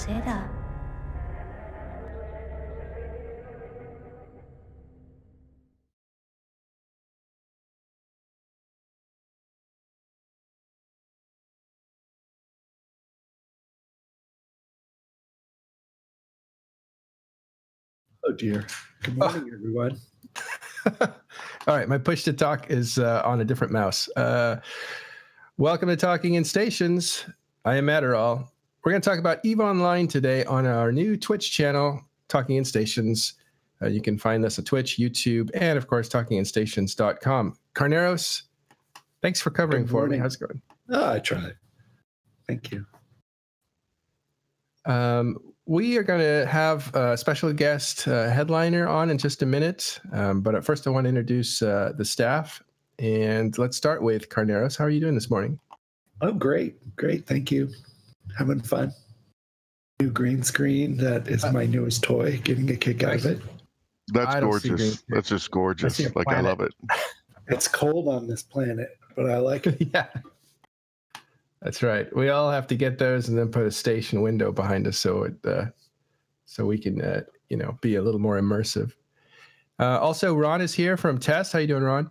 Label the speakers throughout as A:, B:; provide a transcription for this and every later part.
A: 谁的？
B: Oh dear. Good morning, everyone.
C: All right, my push to talk is on a different mouse. Welcome to Talking in Stations. I am Matterall. We're going to talk about EVE Online today on our new Twitch channel, Talking in Stations. You can find us on Twitch, YouTube, and of course, talkinginstations.com. Carneros, thanks for covering for me. How's it going?
B: Oh, I tried. Thank you.
C: We are going to have a special guest Hedliner on in just a minute. But at first, I want to introduce the staff. And let's start with Carneros. How are you doing this morning?
B: Oh, great. Great. Thank you. Having fun. New green screen. That is my newest toy. Getting a kick out of it.
D: That's gorgeous. That's just gorgeous. Like, I love it.
B: It's cold on this planet, but I like it.
C: Yeah. That's right. We all have to get those and then put a station window behind us so we can be a little more immersive. Also, Ron is here from Test. How you doing, Ron?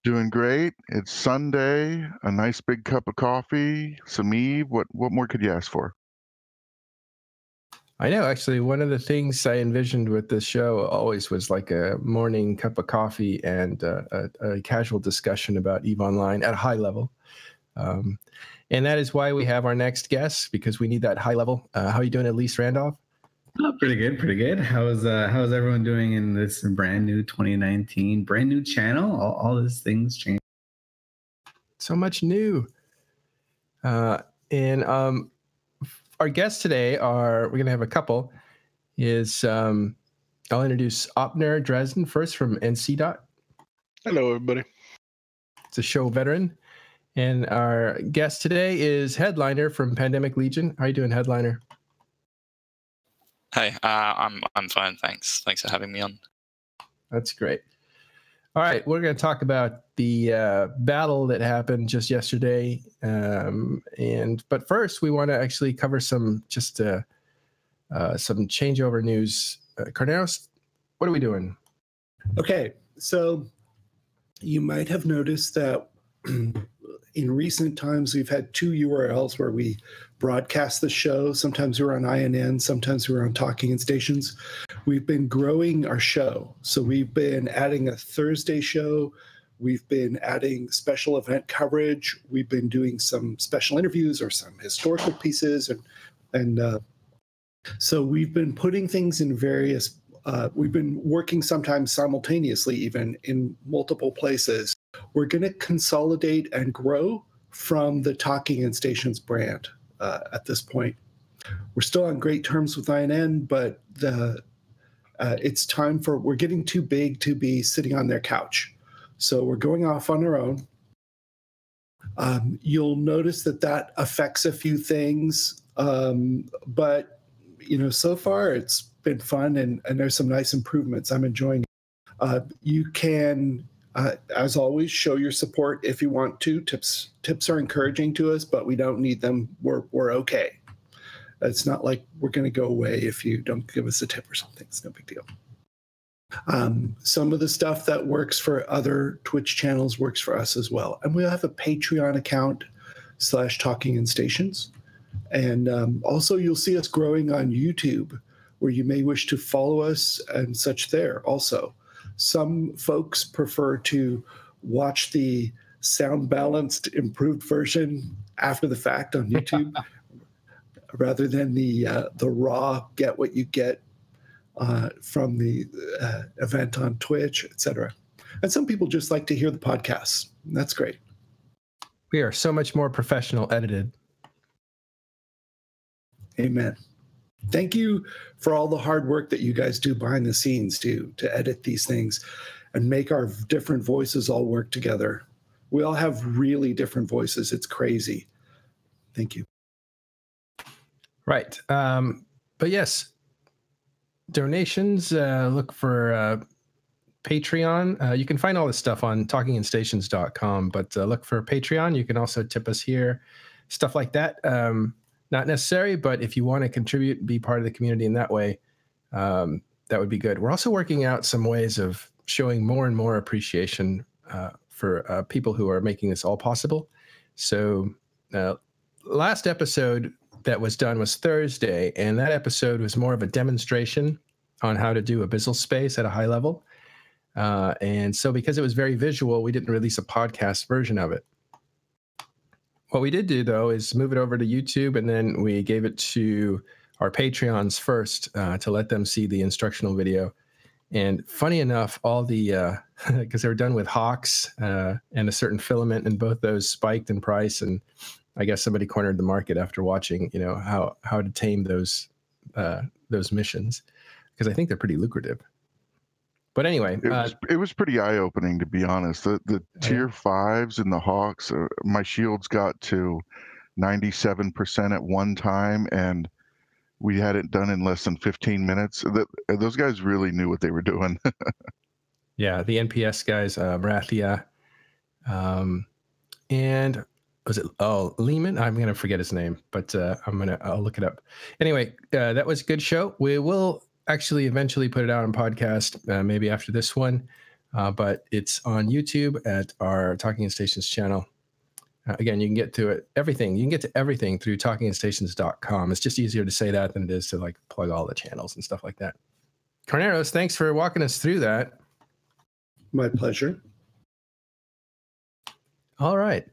D: Doing great. It's Sunday. A nice big cup of coffee. Some Eve. What more could you ask for?
C: I know. Actually, one of the things I envisioned with this show always was like a morning cup of coffee and a casual discussion about EVE Online at a high level. And that is why we have our next guest, because we need that high level. How are you doing, Elise Randolph?
E: Oh, pretty good, pretty good. How's everyone doing in this brand new 2019, brand new channel? All these things change.
C: So much new. And our guests today we're going to have a couple. I'll introduce Opner Dresden first from NC.
F: Hello, everybody.
C: It's a show veteran. And our guest today is Hedliner from Pandemic Legion. How are you doing, Hedliner?
G: Hey, I'm fine, thanks. Thanks for having me on.
C: That's great. All right, we're going to talk about the battle that happened just yesterday. But first, we want to actually cover some changeover news. Carneros, what are we doing?
B: Okay, so you might have noticed that in recent times, we've had two URLs where we broadcast the show. Sometimes we're on INN, sometimes we're on Talking in Stations. We've been growing our show. So we've been adding a Thursday show. We've been adding special event coverage. We've been doing some special interviews or some historical pieces. So we've been putting things in various, we've been working sometimes simultaneously, even in multiple places. We're going to consolidate and grow from the Talking in Stations brand at this point. We're still on great terms with INN, but it's time we're getting too big to be sitting on their couch. So we're going off on our own. You'll notice that affects a few things, but so far it's been fun and there's some nice improvements. I'm enjoying it. You can, as always, show your support if you want to. Tips are encouraging to us, but we don't need them. We're okay. It's not like we're going to go away if you don't give us a tip or something. It's no big deal. Some of the stuff that works for other Twitch channels works for us as well. And we'll have a Patreon account /Talking in Stations. And also you'll see us growing on YouTube, where you may wish to follow us and such there also. Some folks prefer to watch the sound balanced, improved version after the fact on YouTube, rather than the raw get what you get from the event on Twitch, etc. And some people just like to hear the podcasts. That's great.
C: We are so much more professional edited.
B: Amen. Thank you for all the hard work that you guys do behind the scenes to edit these things and make our different voices all work together. We all have really different voices. It's crazy. Thank you.
C: Right. But yes, donations, look for Patreon. You can find all this stuff on talkinginstations.com, but look for Patreon. You can also tip us here, stuff like that. not necessary, but if you want to contribute, be part of the community in that way, that would be good. We're also working out some ways of showing more and more appreciation for people who are making this all possible. So last episode that was done was Thursday, and that episode was more of a demonstration on how to do abyssal space at a high level. And so because it was very visual, we didn't release a podcast version of it. What we did do, though, is move it over to YouTube, and then we gave it to our Patreons first to let them see the instructional video. And funny enough, all the, because they were done with hawks and a certain filament, and both those spiked in price. And I guess somebody cornered the market after watching, you know, how to tame those missions, because I think they're pretty lucrative. But anyway,
D: it was pretty eye-opening, to be honest. The tier 5s and the hawks, my shields got to 97% at one time, and we had it done in less than 15 minutes. Those guys really knew what they were doing.
C: Yeah, the NPS guys, Rathia, and was it Lehman? I'm gonna forget his name, but I'll look it up. Anyway, that was a good show. We will actually eventually put it out on podcast, maybe after this one, but it's on YouTube at our Talking Stations channel. Again, you can get to everything. You can get to everything through talkingstations.com. It's just easier to say that than it is to like plug all the channels and stuff like that. Carneros, thanks for walking us through that.
B: My pleasure.
C: All right.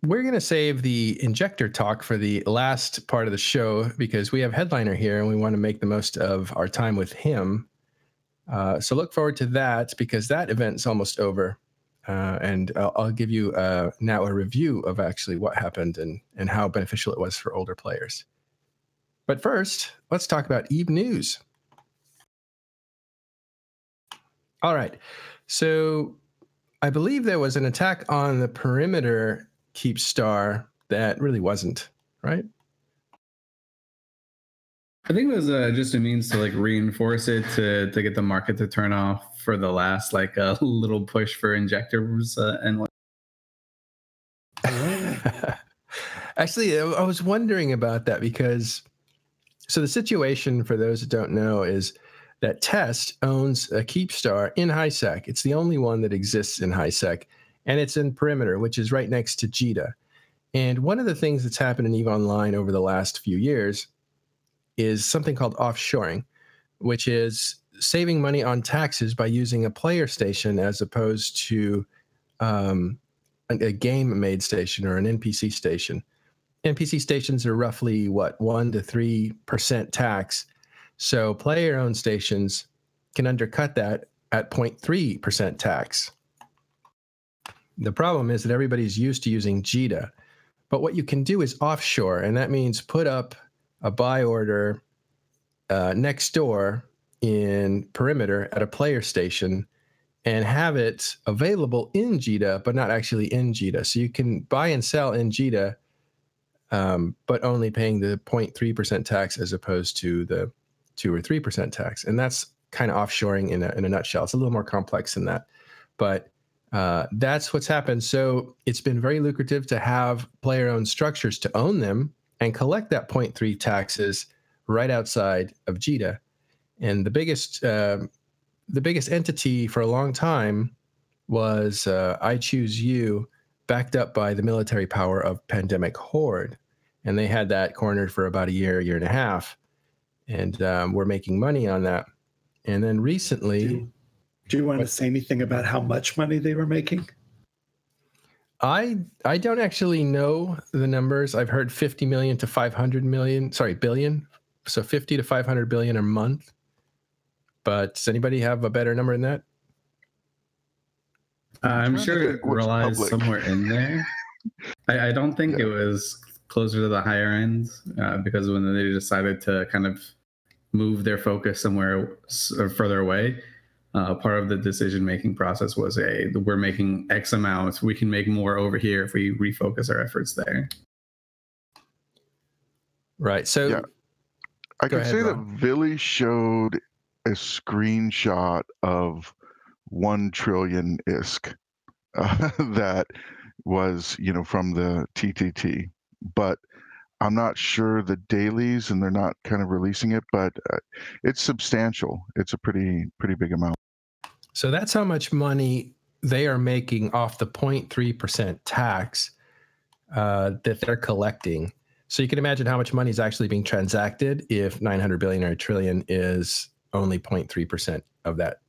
C: We're going to save the injector talk for the last part of the show because we have Hedliner here and we want to make the most of our time with him. So look forward to that because that event's almost over. And I'll give you now a review of actually what happened and how beneficial it was for older players. But first, let's talk about EVE News. All right. So I believe there was an attack on the perimeter keep star that really wasn't, right?
E: I think it was just a means to like reinforce it to get the market to turn off for the last like a little push for injectors and what.
C: Actually, I was wondering about that because so the situation for those that don't know is that Test owns a keep star in HiSec. It's the only one that exists in HiSec, and it's in perimeter, which is right next to JITA. And one of the things that's happened in EVE Online over the last few years is something called offshoring, which is saving money on taxes by using a player station as opposed to a game-made station or an NPC station. NPC stations are roughly, what, 1% to 3% tax. So player-owned stations can undercut that at 0.3% tax. The problem is that everybody's used to using JITA. But what you can do is offshore, and that means put up a buy order next door in perimeter at a player station and have it available in JITA, but not actually in JITA. So you can buy and sell in JITA, but only paying the 0.3% tax as opposed to the 2 or 3% tax. And that's kind of offshoring in a nutshell. It's a little more complex than that, but that's what's happened. So it's been very lucrative to have player-owned structures to own them and collect that 0.3 taxes right outside of JITA. And the biggest entity for a long time was I Choose You, backed up by the military power of Pandemic Horde. And they had that cornered for about a year and a half. And we're making money on that. And then recently...
B: Do you want to say anything about how much money they were making?
C: I don't actually know the numbers. I've heard 50 million to 500 million, sorry, billion. So 50 to 500 billion a month. But does anybody have a better number than that?
E: I'm sure it relies somewhere in there. I don't think it was closer to the higher end because when they decided to kind of move their focus somewhere further away, part of the decision-making process was we're making X amount. We can make more over here if we refocus our efforts there.
C: Right. So
D: yeah. I can say that Billy showed a screenshot of 1 trillion ISK that was, from the TTT. but I'm not sure the dailies, and they're not kind of releasing it, but it's substantial. It's a pretty big amount.
C: So that's how much money they are making off the 0.3% tax that they're collecting. So you can imagine how much money is actually being transacted if 900 billion or a trillion is only 0.3% of that.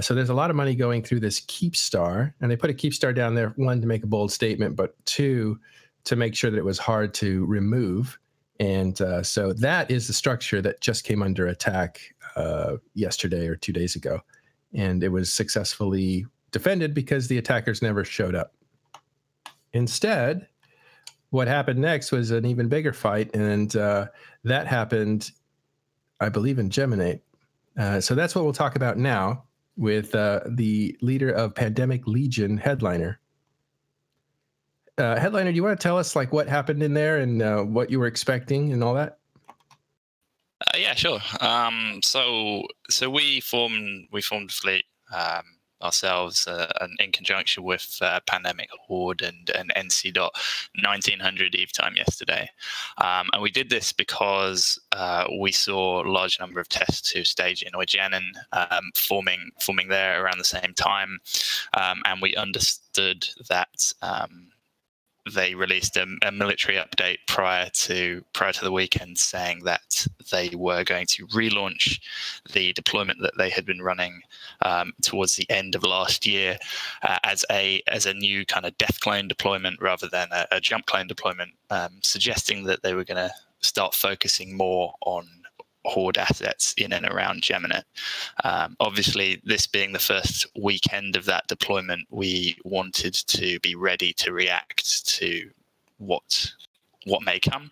C: So there's a lot of money going through this keep star, and they put a keep star down there, one, to make a bold statement, but two, to make sure that it was hard to remove. And so that is the structure that just came under attack yesterday or 2 days ago. And it was successfully defended because the attackers never showed up. Instead, what happened next was an even bigger fight, and that happened, I believe, in Geminate. So that's what we'll talk about now with the leader of Pandemic Legion, Hedliner. Hedliner, do you want to tell us like what happened in there and what you were expecting and all that?
G: Yeah, sure. So we formed a fleet ourselves in conjunction with Pandemic, Horde, and NC.1900 Eve time yesterday. And we did this because we saw a large number of tests to stage in Eugenin forming there around the same time. And we understood that they released a military update prior to the weekend saying that they were going to relaunch the deployment that they had been running towards the end of last year as a new kind of death clone deployment rather than a jump clone deployment, suggesting that they were going to start focusing more on Horde assets in and around Geminate. Obviously, this being the first weekend of that deployment, we wanted to be ready to react to what may come.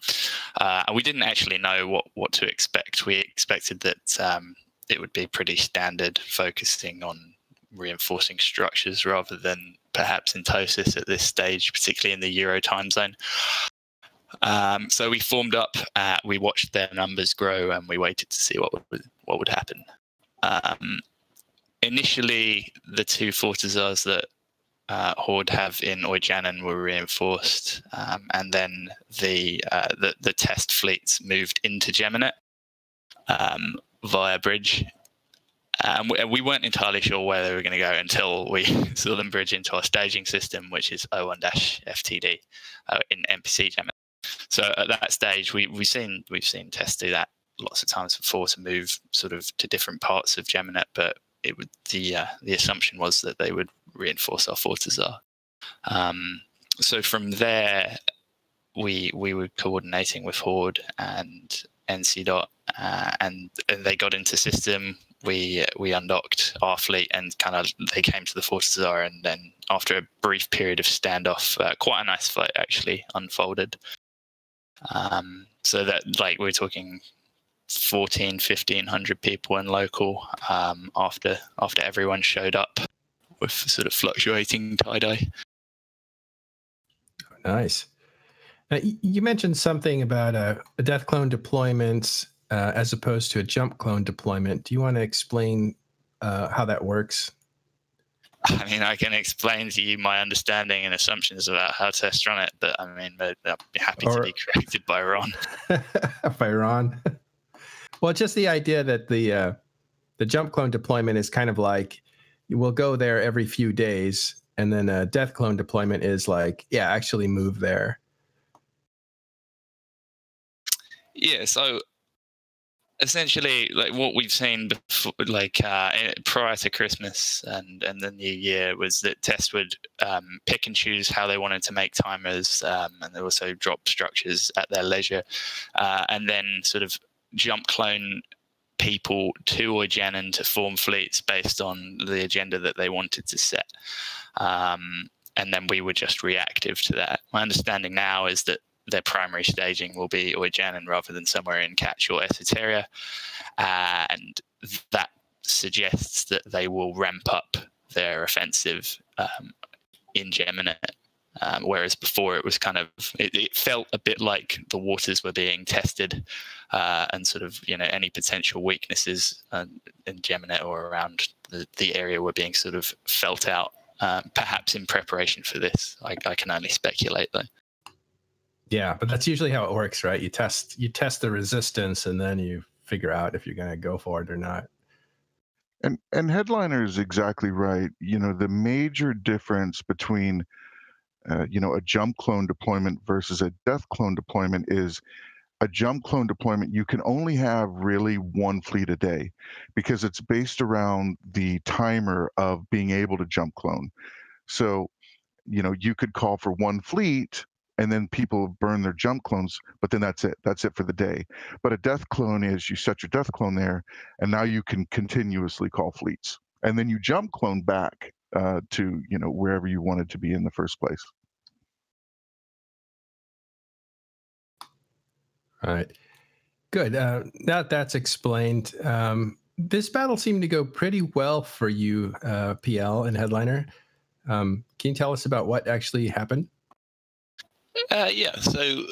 G: And we didn't actually know what to expect. We expected that it would be pretty standard, focusing on reinforcing structures rather than perhaps Intosis at this stage, particularly in the Euro time zone. So we formed up, we watched their numbers grow, and we waited to see what would happen. Initially, the two Fortizars that Horde have in Eugenin were reinforced, and then the test fleets moved into Geminate via bridge. We weren't entirely sure where they were going to go until we saw them bridge into our staging system, which is 01-FTD in NPC Geminate. So at that stage, we've seen tests do that lots of times before to move sort of to different parts of Geminate, but the assumption was that they would reinforce our Fortizar. So from there, we were coordinating with Horde and NC. And they got into system. We undocked our fleet, and kind of they came to the Fortizar, and then after a brief period of standoff, quite a nice fight actually unfolded. So that, like, we're talking 1,500 people in local after everyone showed up with sort of fluctuating tie-dye.
C: Nice. Now, you mentioned something about a death clone deployment as opposed to a jump clone deployment. Do you want to explain how that works?
G: I mean, I can explain to you my understanding and assumptions about how tests run it, but I mean, I'd be happy to be corrected by Ron.
C: By Ron. Well, it's just the idea that the jump clone deployment is kind of like, we'll go there every few days, and then a death clone deployment is like, yeah, actually move there.
G: Yeah, so essentially, like what we've seen before, like prior to Christmas and the New Year, was that tests would pick and choose how they wanted to make timers, and they also drop structures at their leisure, and then sort of jump clone people to Eugenin to form fleets based on the agenda that they wanted to set. And then we were just reactive to that. My understanding now is that their primary staging will be Eugenin rather than somewhere in Catch or Esoteria, and that suggests that they will ramp up their offensive in Geminate, whereas before it was kind of, it felt a bit like the waters were being tested, and sort of, you know, any potential weaknesses in Geminate or around the area were being sort of felt out, perhaps in preparation for this. I can only speculate though.
C: Yeah, but that's usually how it works, right? You test the resistance, and then you figure out if you're going to go for it or not.
D: And Hedliner is exactly right. You know, the major difference between you know, a jump clone deployment versus a death clone deployment is a jump clone deployment, you can only have really one fleet a day because it's based around the timer of being able to jump clone. So, you know, you could call for one fleet and then people burn their jump clones, but then that's it. That's it for the day. But a death clone is you set your death clone there, and now you can continuously call fleets. And then you jump clone back to, you know, wherever you wanted to be in the first place.
C: All right. Good. Now that that's explained, this battle seemed to go pretty well for you, PL and Hedliner. Can you tell us about what actually happened?
G: Yeah, so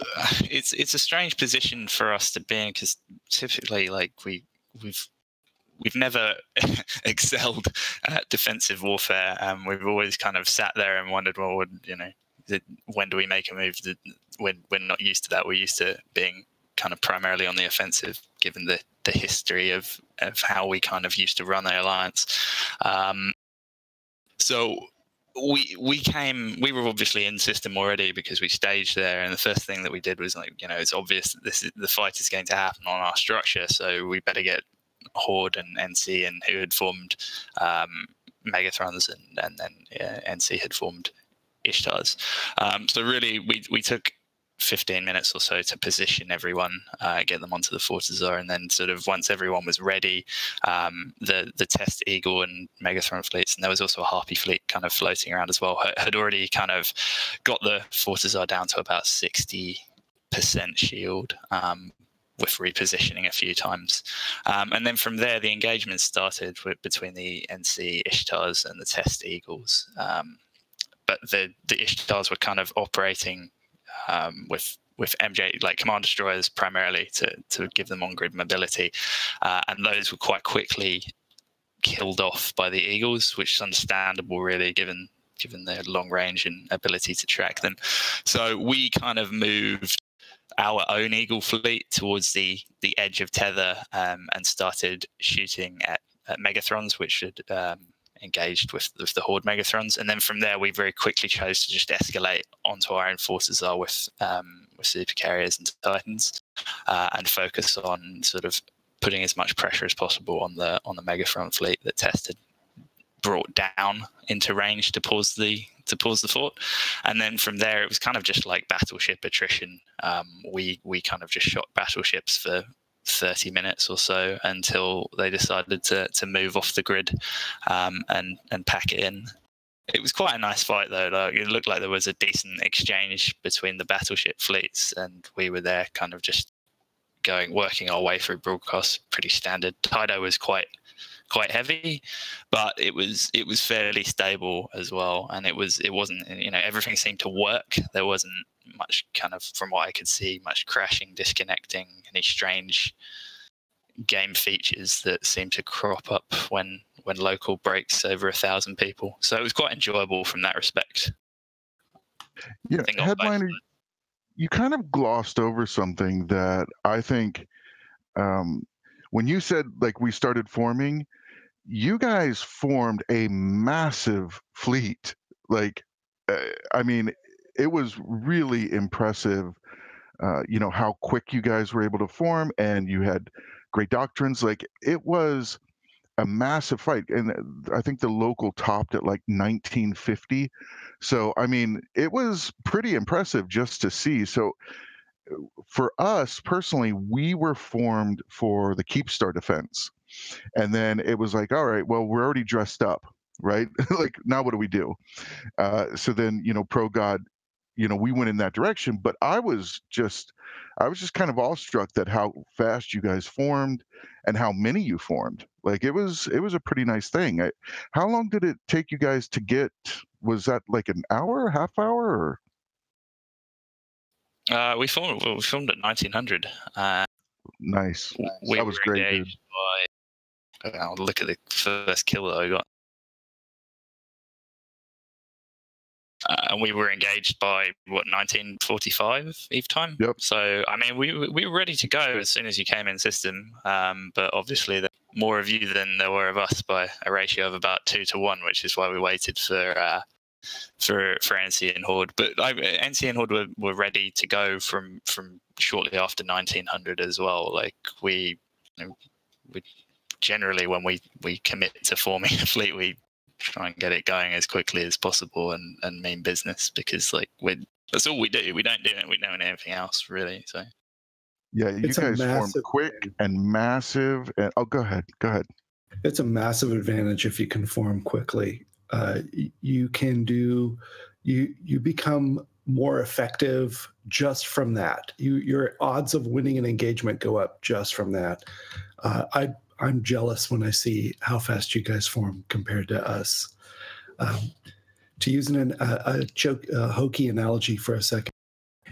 G: it's a strange position for us to be in because typically, like we've never excelled at defensive warfare. We've always kind of sat there and wondered, well, you know, when do we make a move? We're not used to that. We're used to being kind of primarily on the offensive, given the history of how we kind of used to run the alliance. So we were obviously in system already because we staged there, and the first thing that we did was, like, you know, it's obvious that the fight is going to happen on our structure, so we better get Horde and NC, and who had formed Megathrons, and then NC had formed Ishtars. So really we took 15 minutes or so to position everyone, get them onto the Fortizar, and then sort of once everyone was ready, the Test Eagle and Megathron fleets, and there was also a Harpy fleet kind of floating around as well, had already kind of got the Fortizar down to about 60% shield, with repositioning a few times. And then from there, the engagement started between the NC Ishtars and the Test Eagles. But the Ishtars were kind of operating with MJ, like command destroyers primarily, to give them on-grid mobility, and those were quite quickly killed off by the Eagles, which is understandable, really, given their long range and ability to track them. So we kind of moved our own Eagle fleet towards the edge of tether, and started shooting at Megathrons, which had engaged with the Horde Megathrons, and then from there we very quickly chose to just escalate onto our own forces with super carriers and Titans, and focus on sort of putting as much pressure as possible on the Megathron fleet that Tested brought down into range to pause the fort. And then from there it was kind of just like battleship attrition. We kind of just shot battleships for 30 minutes or so until they decided to move off the grid, and pack it in. It was quite a nice fight, though. Like, it looked like there was a decent exchange between the battleship fleets, and we were there kind of just working our way through broadcasts, pretty standard. Tidо was quite heavy, but it was fairly stable as well, and it wasn't, you know, everything seemed to work. There wasn't much, kind of, from what I could see, much crashing, disconnecting, any strange game features that seem to crop up when local breaks over 1,000 people. So it was quite enjoyable from that respect.
D: Yeah, Hedliner, you kind of glossed over something that I think, when you said, like, we started forming, you guys formed a massive fleet. Like, I mean, it was really impressive, you know, how quick you guys were able to form, and you had great doctrines. Like, it was a massive fight, and I think the local topped at like 1950. So, I mean, it was pretty impressive just to see. So, for us personally, we were formed for the Keepstar defense. And then it was like, all right, well, we're already dressed up, right? Like, now what do we do? So then, you know, Pro God, you know, we went in that direction, but I was just kind of awestruck that how fast you guys formed and how many you formed. Like, it was a pretty nice thing. How long did it take you guys to get? Was that like an hour, half hour,
G: or? We formed at 1900.
D: Nice. That was great, dude.
G: I'll look at the first kill that I got. and we were engaged by, what, 1945 Eve time?
D: Yep.
G: So, I mean, we were ready to go as soon as you came in system. But obviously, there were more of you than there were of us by a ratio of about 2 to 1, which is why we waited for NC and Horde. But NC and Horde were ready to go from shortly after 1900 as well. Like, we generally, when we commit to forming a fleet, we try and get it going as quickly as possible and mean business, because like that's all we do. We don't do anything else really. So
D: yeah, you guys form quick and massive. And go ahead.
B: It's a massive advantage if you can form quickly. You become more effective just from that. Your odds of winning an engagement go up just from that. I'm jealous when I see how fast you guys form compared to us. To use a hokey analogy for a second,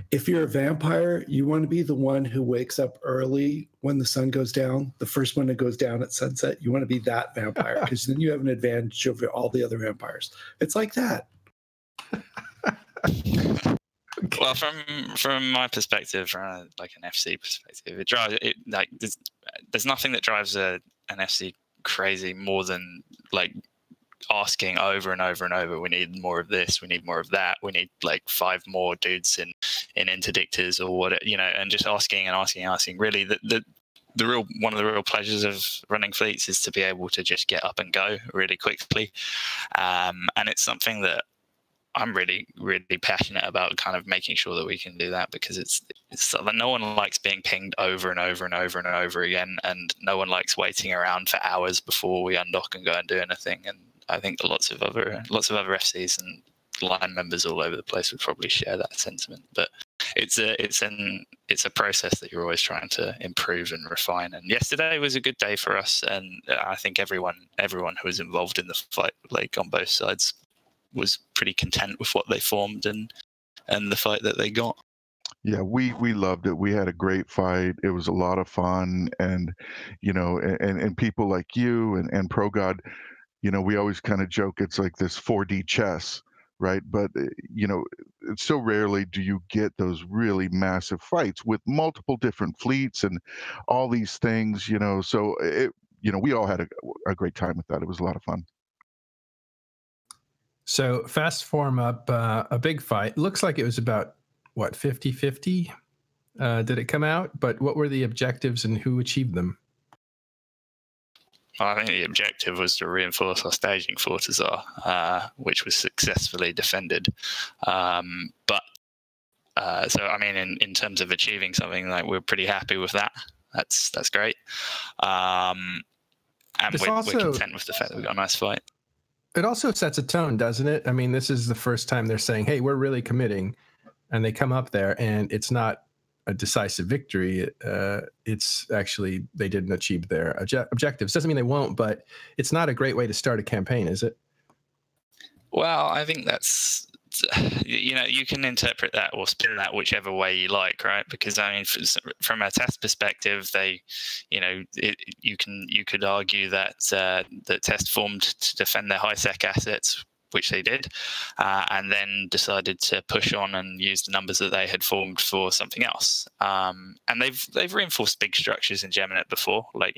B: if you're a vampire, you want to be the one who wakes up early when the sun goes down, the first one that goes down at sunset. You want to be that vampire, because then you have an advantage over all the other vampires. It's like that.
G: Well, from my perspective, from like an FC perspective, there's nothing that drives an FC crazy more than like asking over and over and over, we need more of this, we need more of that, we need like 5 more dudes in interdictors or what, and just asking and asking. Really, one of the real pleasures of running fleets is to be able to just get up and go really quickly, and it's something that I'm really, really passionate about, kind of making sure that we can do that, because it's no one likes being pinged over and over and over and over again, and no one likes waiting around for hours before we undock and go and do anything. And I think lots of other FCs and line members all over the place would probably share that sentiment. But it's a process that you're always trying to improve and refine. And yesterday was a good day for us, and I think everyone who was involved in the fight, like on both sides, was pretty content with what they formed and the fight that they got.
D: Yeah, we loved it. We had a great fight. It was a lot of fun, and and people like you and ProGod, we always kind of joke it's like this 4D chess, right? But so rarely do you get those really massive fights with multiple different fleets and all these things, So we all had a great time with that. It was a lot of fun.
C: So fast form up a big fight. Looks like it was about, what, 50-50? Did it come out? But what were the objectives and who achieved them?
G: I think the objective was to reinforce our staging Fortizar, which was successfully defended. So, I mean, in terms of achieving something, like, we're pretty happy with that. That's great. And we're content with the fact that we got a nice fight.
C: It also sets a tone, doesn't it? I mean, this is the first time they're saying, hey, we're really committing. And they come up there, and it's not a decisive victory. It's actually, they didn't achieve their objectives. Doesn't mean they won't, but it's not a great way to start a campaign, is it?
G: Well, I think that's, you can interpret that or spin that whichever way you like, right? Because I mean, from a test perspective, you could argue that the test formed to defend their high sec assets, which they did, and then decided to push on and use the numbers that they had formed for something else. And they've reinforced big structures in Geminate before, like,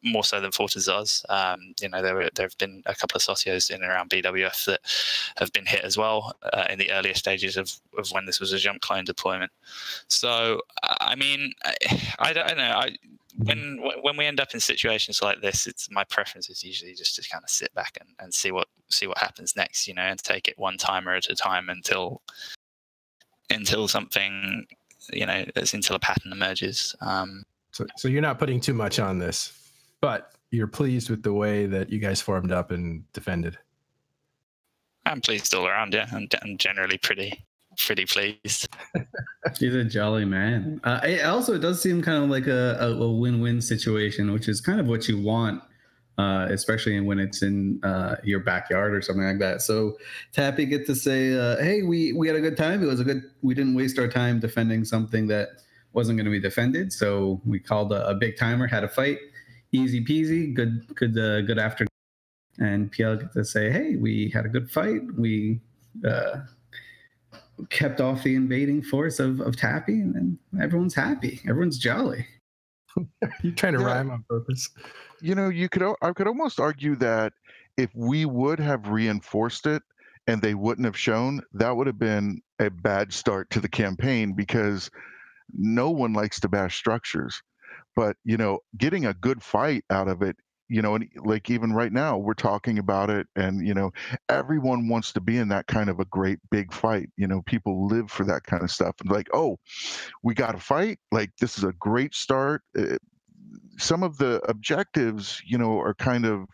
G: more so than Fortizars. There have been a couple of socios in and around BWF that have been hit as well in the earlier stages of when this was a jump clone deployment. So, I mean, I don't know. When we end up in situations like this, my preference is usually just to kind of sit back and see what happens next, and take it one timer at a time until something, until a pattern emerges.
C: So you're not putting too much on this, but you're pleased with the way that you guys formed up and defended.
G: I'm pleased all around, yeah. I'm generally pretty pleased.
E: He's a jolly man. It does seem kind of like a win-win situation, which is kind of what you want, especially when it's in your backyard or something like that. So Tappy get to say, hey, we had a good time. We didn't waste our time defending something that wasn't going to be defended. So we called a big timer, had a fight, easy peasy, good afternoon. And PL get to say, hey, we had a good fight. We kept off the invading force of Tappy, and then everyone's happy. Everyone's jolly.
C: You trying to rhyme on purpose?
D: You know, I could almost argue that if we would have reinforced it and they wouldn't have shown, that would have been a bad start to the campaign, because no one likes to bash structures. But, you know, getting a good fight out of it, you know, and like even right now we're talking about it, and, you know, everyone wants to be in that kind of a great big fight. You know, people live for that kind of stuff. And like, oh, we got to fight. Like, this is a great start. Some of the objectives, you know, are kind of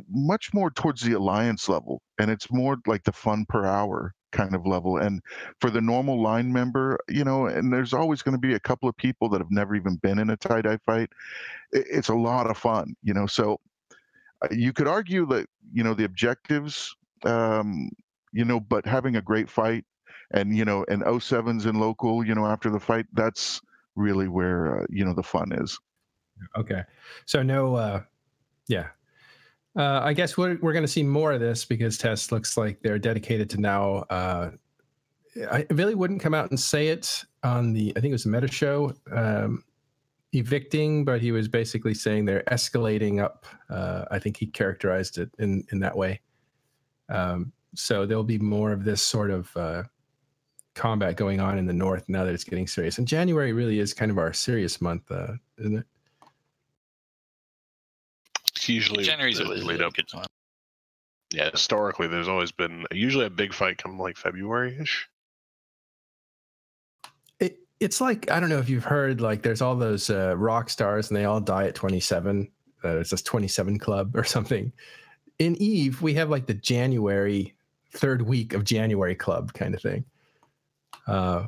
D: much more towards the alliance level, and it's more like the fun per hour kind of level. And for the normal line member, you know, and there's always going to be a couple of people that have never even been in a tie-dye fight. It's a lot of fun, you know. So you could argue that, you know, the objectives, you know, but having a great fight, and, you know, and 07s in local, you know, after the fight, that's really where, you know, the fun is.
C: Okay. So no, yeah. I guess we're going to see more of this, because Test looks like they're dedicated to now. I really wouldn't come out and say it on the, I think it was the Meta Show, evicting, but he was basically saying they're escalating up. I think he characterized it in that way. So there'll be more of this sort of combat going on in the north now that it's getting serious. And January really is kind of our serious month, isn't it?
F: Usually
G: January's always a good time.
F: Yeah, historically, there's always been usually a big fight come like February-ish.
C: It's like, I don't know if you've heard, like there's all those rock stars and they all die at 27. It's this 27 club or something. In EVE, we have like the January, third week of January club kind of thing,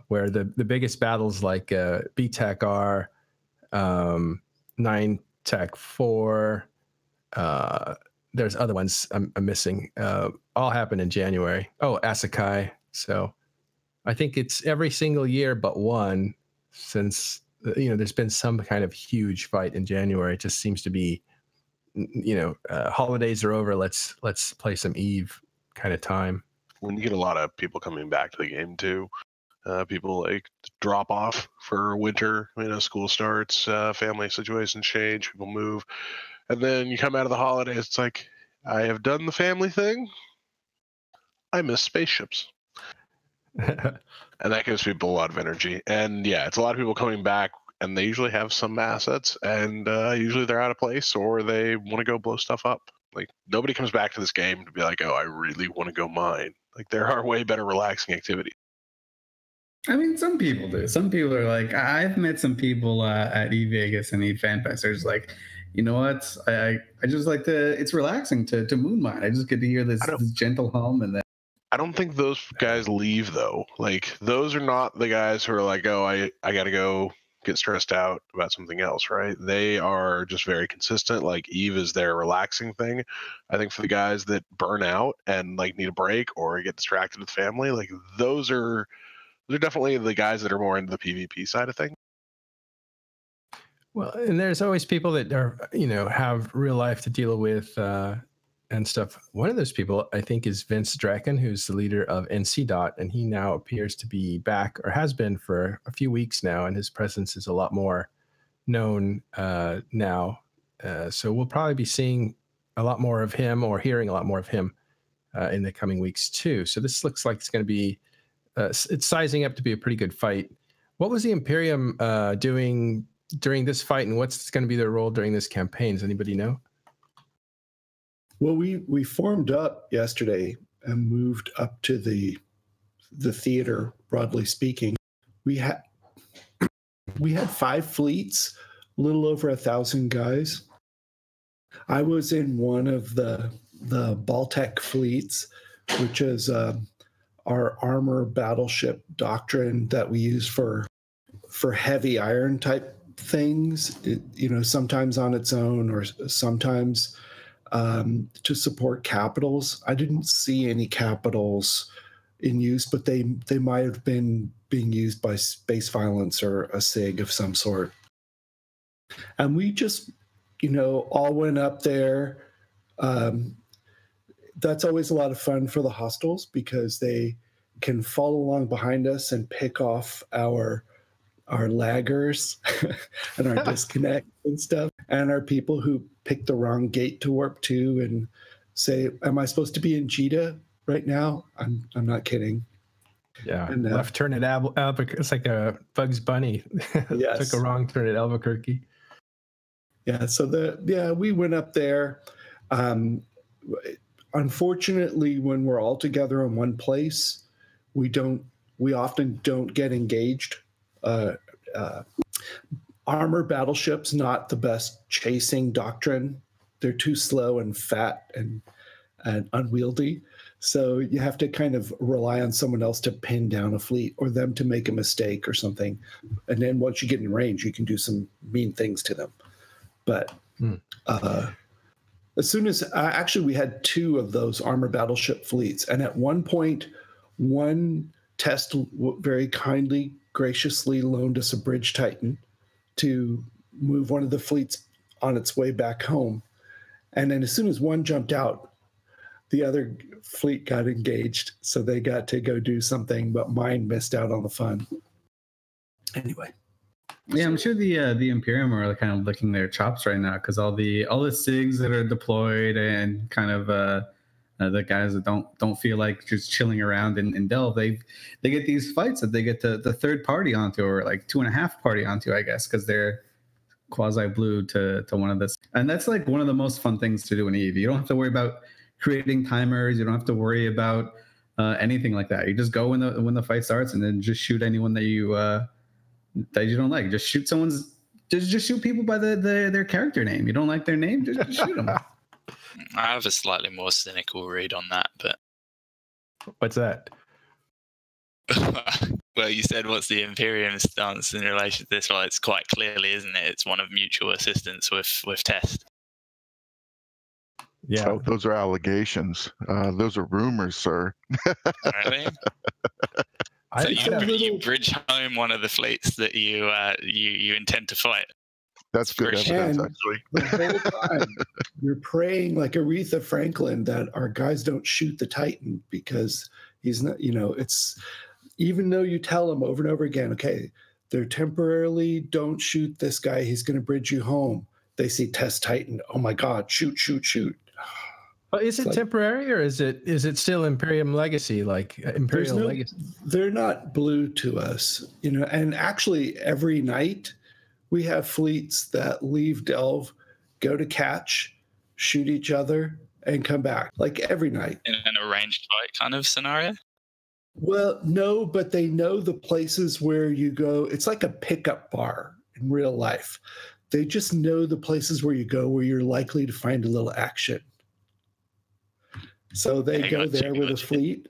C: where the biggest battles like BTAC R, 9 Tech 4, there's other ones I'm missing, all happen in January. Oh, Asakai. So I think it's every single year but one, since, you know, there's been some kind of huge fight in January. It just seems to be, you know, holidays are over, let's play some EVE kind of time.
F: When you get a lot of people coming back to the game too, people like drop off for winter, you know, school starts, family situations change, people move, and then you come out of the holidays, it's like, I have done the family thing, I miss spaceships. And that gives people a lot of energy. And yeah, it's a lot of people coming back, and they usually have some assets, and usually they're out of place, or they want to go blow stuff up. Like, nobody comes back to this game to be like, oh, I really want to go mine. Like, there are way better relaxing activities.
E: I mean, some people do. Some people are like, I've met some people at eVegas and eFanFest. They're just like, you know what? I just like it's relaxing to moon mine. I just get to hear this gentle hum, and then.
F: I don't think those guys leave though. Like, those are not the guys who are like, oh, I got to go get stressed out about something else, right? They are just very consistent. Like, EVE is their relaxing thing. I think for the guys that burn out and like need a break or get distracted with family, like they're definitely the guys that are more into the PvP side of things.
C: Well, and there's always people that are, you know, have real life to deal with and stuff. One of those people, I think, is Vince Draken, who's the leader of NC. And he now appears to be back, or has been for a few weeks now, and his presence is a lot more known now. So we'll probably be seeing a lot more of him, or hearing a lot more of him in the coming weeks too. So this looks like it's going to be, it's sizing up to be a pretty good fight. What was the Imperium doing during this fight, and what's going to be their role during this campaign? Does anybody know?
B: Well, we formed up yesterday and moved up to the theater. Broadly speaking, we had 5 fleets, a little over 1,000 guys. I was in one of the Baltec fleets, which is our armor battleship doctrine that we use for heavy iron type things. You know, sometimes on its own, or sometimes to support capitals. I didn't see any capitals in use, but they might have been being used by Space Violence or a SIG of some sort. And we just, you know, all went up there. That's always a lot of fun for the hostiles, because they can follow along behind us and pick off our laggers and our disconnect and stuff, and our people who pick the wrong gate to warp to and say, am I supposed to be in Jita right now? I'm not kidding.
C: Yeah,
B: and,
C: left turn at Albuquerque. It's like a Bugs Bunny.
B: Yes.
C: Took a wrong turn at Albuquerque.
B: Yeah, so we went up there. Unfortunately, when we're all together in one place, we often don't get engaged. Armor battleships, not the best chasing doctrine. They're too slow and fat and unwieldy. So you have to kind of rely on someone else to pin down a fleet or them to make a mistake or something. And then once you get in range, you can do some mean things to them. But as soon as actually we had 2 of those armor battleship fleets. And at one point, one test very kindly, graciously loaned us a Bridge Titan to move one of the fleets on its way back home. And then as soon as one jumped out, the other fleet got engaged, so they got to go do something, but mine missed out on the fun. Anyway.
E: Yeah, I'm sure the Imperium are kind of licking their chops right now because all the SIGs that are deployed and kind of the guys that don't feel like just chilling around in Delve, they get these fights that they get the third party onto, or like 2.5 party onto, I guess, because they're quasi blue to one of this. And that's like one of the most fun things to do in EV. You don't have to worry about creating timers. You don't have to worry about anything like that. You just go when the fight starts and then just shoot anyone that you don't like. Just shoot just shoot people by their character name. You don't like their name, just shoot them.
G: I have a slightly more cynical read on that, but
C: what's that?
G: Well, you said what's the Imperium stance in relation to this? Well, it's quite clearly, isn't it? It's one of mutual assistance with test.
C: Yeah,
D: oh, those are allegations. Those are rumors, sir.
G: Really? So you bridge home one of the fleets that you intend to fight.
D: That's good evidence, actually.
B: The whole time, you're praying like Aretha Franklin that our guys don't shoot the Titan because he's not, it's, even though you tell them over and over again, okay, they're temporarily, don't shoot this guy, he's going to bridge you home. They see test Titan, oh my God, shoot.
C: Well, is it temporary, or is it still Imperium Legacy, like Imperial Legacy?
B: They're not blue to us, and actually every night we have fleets that leave Delve, go to catch, shoot each other, and come back, like every night.
G: In an arranged fight kind of scenario?
B: Well, no, but they know the places where you go. It's like a pickup bar in real life. They just know the places where you go where you're likely to find a little action. So they go there with a fleet,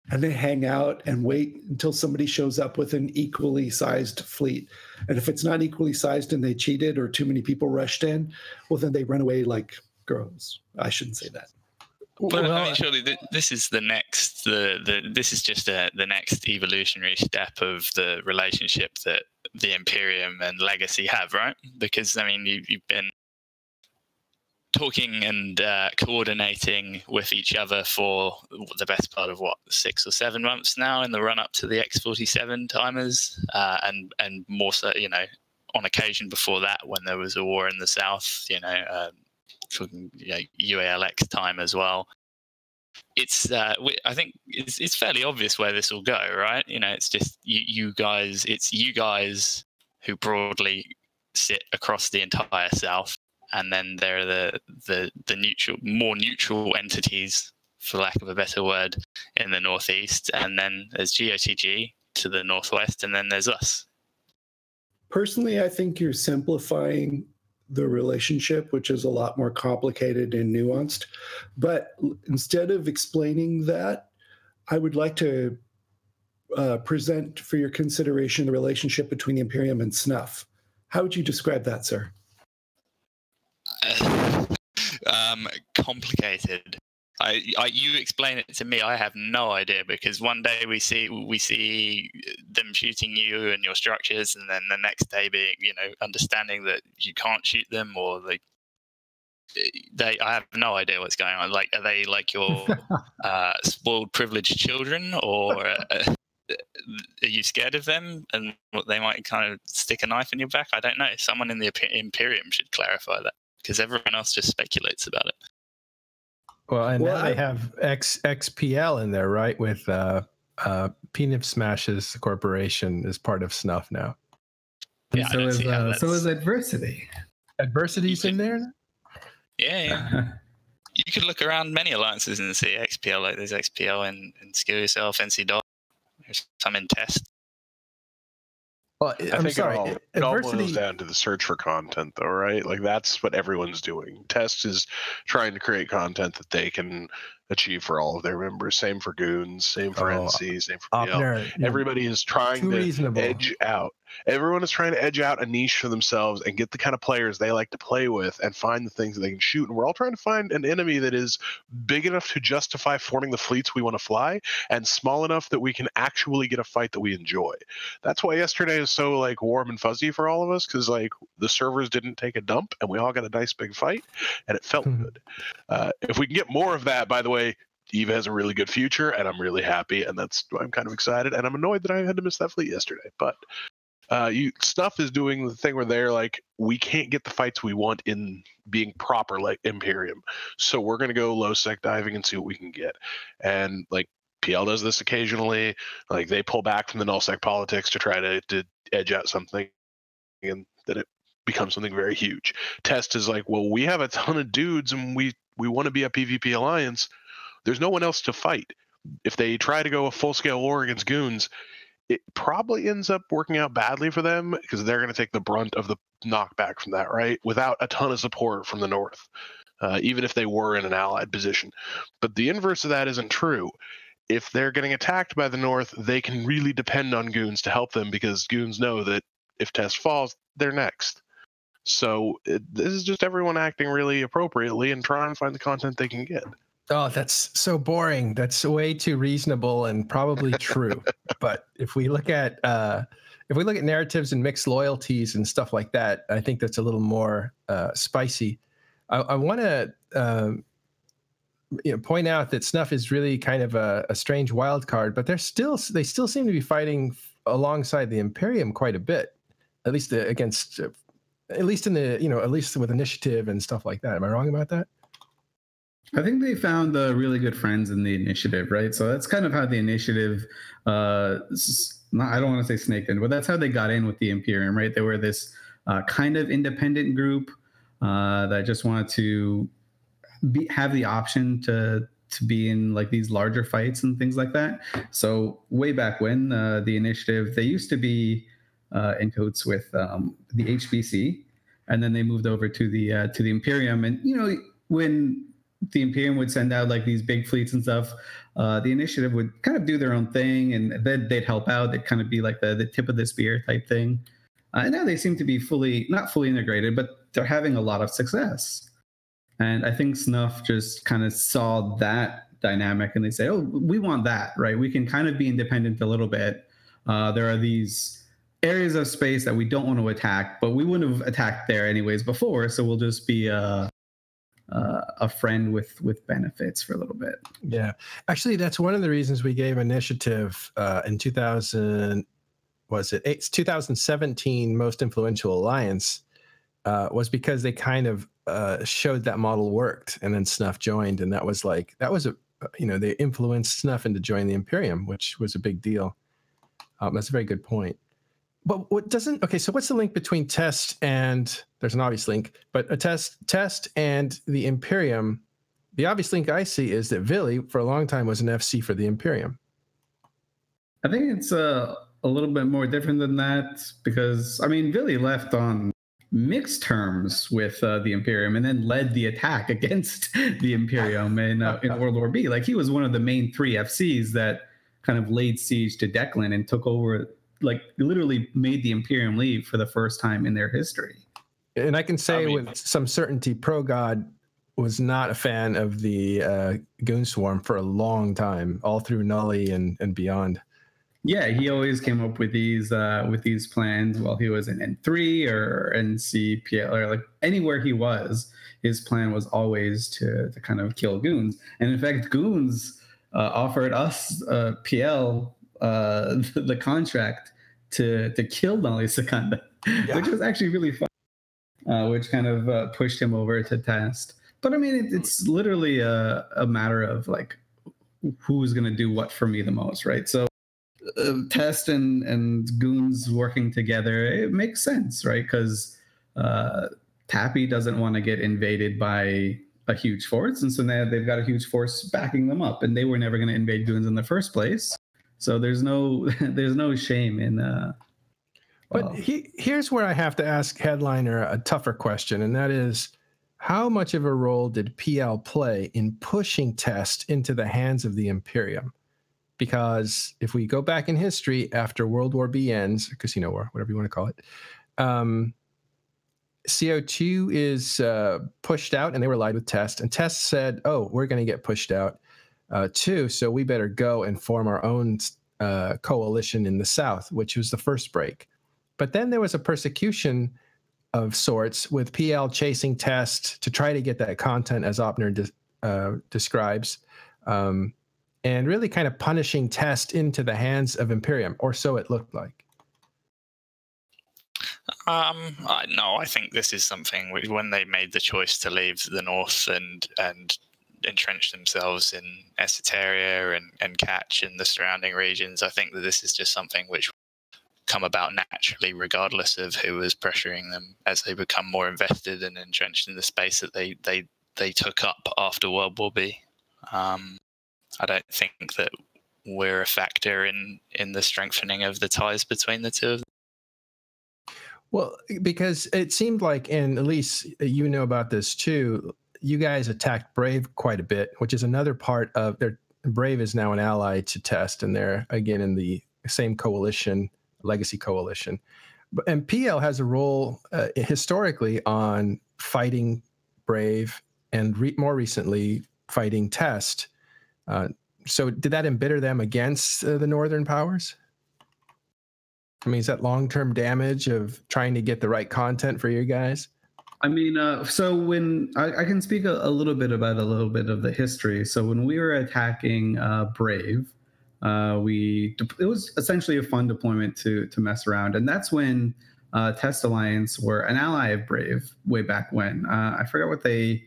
B: and they hang out and wait until somebody shows up with an equally sized fleet. And if it's not equally sized and they cheated or too many people rushed in, well, then they run away like girls. I shouldn't say that.
G: But I mean, surely this is the next. This is just the next evolutionary step of the relationship that the Imperium and Legacy have, right? Because I mean, you've been talking and coordinating with each other for the best part of 6 or 7 months now in the run up to the X47 timers, and more so, on occasion before that when there was a war in the south, UALX time as well. It's I think it's fairly obvious where this will go, right? It's just you guys. It's you guys who broadly sit across the entire south. And then there are the more neutral entities, for lack of a better word, in the northeast. And then there's GOTG to the northwest, and then there's us.
B: Personally, I think you're simplifying the relationship, which is a lot more complicated and nuanced. But instead of explaining that, I would like to present for your consideration the relationship between the Imperium and Snuff. How would you describe that, sir?
G: Complicated. You explain it to me. I have no idea, because one day we see them shooting you and your structures, and then the next day being, understanding that you can't shoot them, or I have no idea what's going on. Like, are they like your spoiled, privileged children, or are you scared of them and they might kind of stick a knife in your back? I don't know. Someone in the Imperium should clarify that, because everyone else just speculates about it.
C: Well, and now they have XPL in there, right? With Peanut Smashes Corporation is part of Snuff now.
E: Yeah, so is Adversity.
G: Adversity's in there? Yeah. You could look around many alliances and see XPL. Like there's XPL and Skill Yourself, NC Dot. There's some in Test.
F: Well, I think it all boils down to the search for content, though, right? Like that's what everyone's doing. Test is trying to create content that they can achieve for all of their members. Same for Goons, same for NC, same for
C: Opner,
F: PL. Everybody is trying to edge out. Everyone is trying to edge out a niche for themselves and get the kind of players they like to play with and find the things that they can shoot. And we're all trying to find an enemy that is big enough to justify forming the fleets we want to fly and small enough that we can actually get a fight that we enjoy. That's why yesterday is so like warm and fuzzy for all of us, because like the servers didn't take a dump and we all got a nice big fight and it felt good. If we can get more of that, by the way, Eva has a really good future and I'm really happy, and that's why I'm kind of excited, and I'm annoyed that I had to miss that fleet yesterday. But Snuff is doing the thing where they're like, we can't get the fights we want in being proper like Imperium, so we're going to go low sec diving and see what we can get. And like PL does this occasionally, like they pull back from the null sec politics to try to edge out something, and then it becomes something very huge. Test is like, well, we have a ton of dudes and we want to be a PvP alliance. There's no one else to fight. If they try to go a full-scale war against Goons, it probably ends up working out badly for them, because they're going to take the brunt of the knockback from that, right? Without a ton of support from the north, even if they were in an allied position. But the inverse of that isn't true. If they're getting attacked by the north, they can really depend on Goons to help them, because Goons know that if Test falls, they're next. So this is just everyone acting really appropriately and trying to find the content they can get.
C: Oh, that's so boring. That's way too reasonable and probably true. But if we look at narratives and mixed loyalties and stuff like that, I think that's a little more spicy. I want to point out that Snuff is really kind of a strange wild card, but they still seem to be fighting alongside the Imperium quite a bit, at least against, at least in the at least with initiative and stuff like that. Am I wrong about that?
E: I think they found really good friends in the initiative, right? So that's kind of how the initiative, I don't want to say snaked in, but that's how they got in with the Imperium, right? They were this kind of independent group that just wanted to have the option to be in like these larger fights and things like that. So way back when the initiative, they used to be in cahoots with the HBC, and then they moved over to the Imperium. And when the Imperium would send out like these big fleets and stuff, the initiative would kind of do their own thing, and then they'd help out. They'd kind of be like the tip of the spear type thing. And now they seem to be not fully integrated, but they're having a lot of success. And I think Snuff just kind of saw that dynamic, and they say, oh, we want that, right? We can kind of be independent a little bit. There are these areas of space that we don't want to attack, but we wouldn't have attacked there anyways before, so we'll just be a friend with benefits for a little bit.
C: Yeah, actually, that's one of the reasons we gave initiative in 2000. Was it? It's 2017 most influential alliance was because they kind of showed that model worked, and then Snuff joined, and that was they influenced Snuff into joining the Imperium, which was a big deal. That's a very good point. But so what's the link between Test and, there's an obvious link, but a Test and the Imperium? The obvious link I see is that Vili for a long time was an FC for the Imperium.
E: I think it's a little bit more different than that, because Vili left on mixed terms with the Imperium and then led the attack against the Imperium in World War B. Like, he was one of the main 3 FCs that kind of laid siege to Declan and took over, like literally made the Imperium leave for the first time in their history.
C: And I can say with some certainty, ProGod was not a fan of the Goon Swarm for a long time, all through Nully and beyond.
E: Yeah, he always came up with these plans while he was in N3 or NCPL or like anywhere he was. His plan was always to kind of kill Goons, and in fact, Goons offered us PL the contract to kill Nolly Secunda, which was actually really fun, which kind of pushed him over to test. But I mean, it's literally a matter of like who's going to do what for me the most, right? So Test and Goons working together, it makes sense, right? Because Tappy doesn't want to get invaded by a huge force, and so now they've got a huge force backing them up, and they were never going to invade Goons in the first place. So there's no shame in.
C: But here's where I have to ask Hedliner a tougher question, and that is, how much of a role did PL play in pushing Test into the hands of the Imperium? Because if we go back in history after World War B ends, Casino War, whatever you want to call it, CO2 is pushed out, and they were allied with Test. And Test said, oh, we're going to get pushed out too, so we better go and form our own coalition in the South, which was the first break. But then there was a persecution of sorts with PL chasing Test to try to get that content, as Opner describes, and really kind of punishing Test into the hands of Imperium, or so it looked like.
G: No, I think this is something when they made the choice to leave the North and entrench themselves in Esoteria and Catch and the surrounding regions, I think that this is just something which come about naturally, regardless of who was pressuring them, as they become more invested and entrenched in the space that they took up after World War B. I don't think that we're a factor in the strengthening of the ties between the two of them.
C: Well, because it seemed like, and Elise, you know about this too, you guys attacked Brave quite a bit, which is another part of their. Brave is now an ally to Test, and they're again in the same coalition, Legacy coalition. And PL has a role historically on fighting Brave, and more recently fighting Test. So did that embitter them against the Northern powers? I mean, is that long-term damage of trying to get the right content for you guys?
E: I mean, so when I can speak a little bit about a little bit of the history. So when we were attacking Brave, it was essentially a fun deployment to mess around, and that's when Test Alliance were an ally of Brave way back when. I forgot what they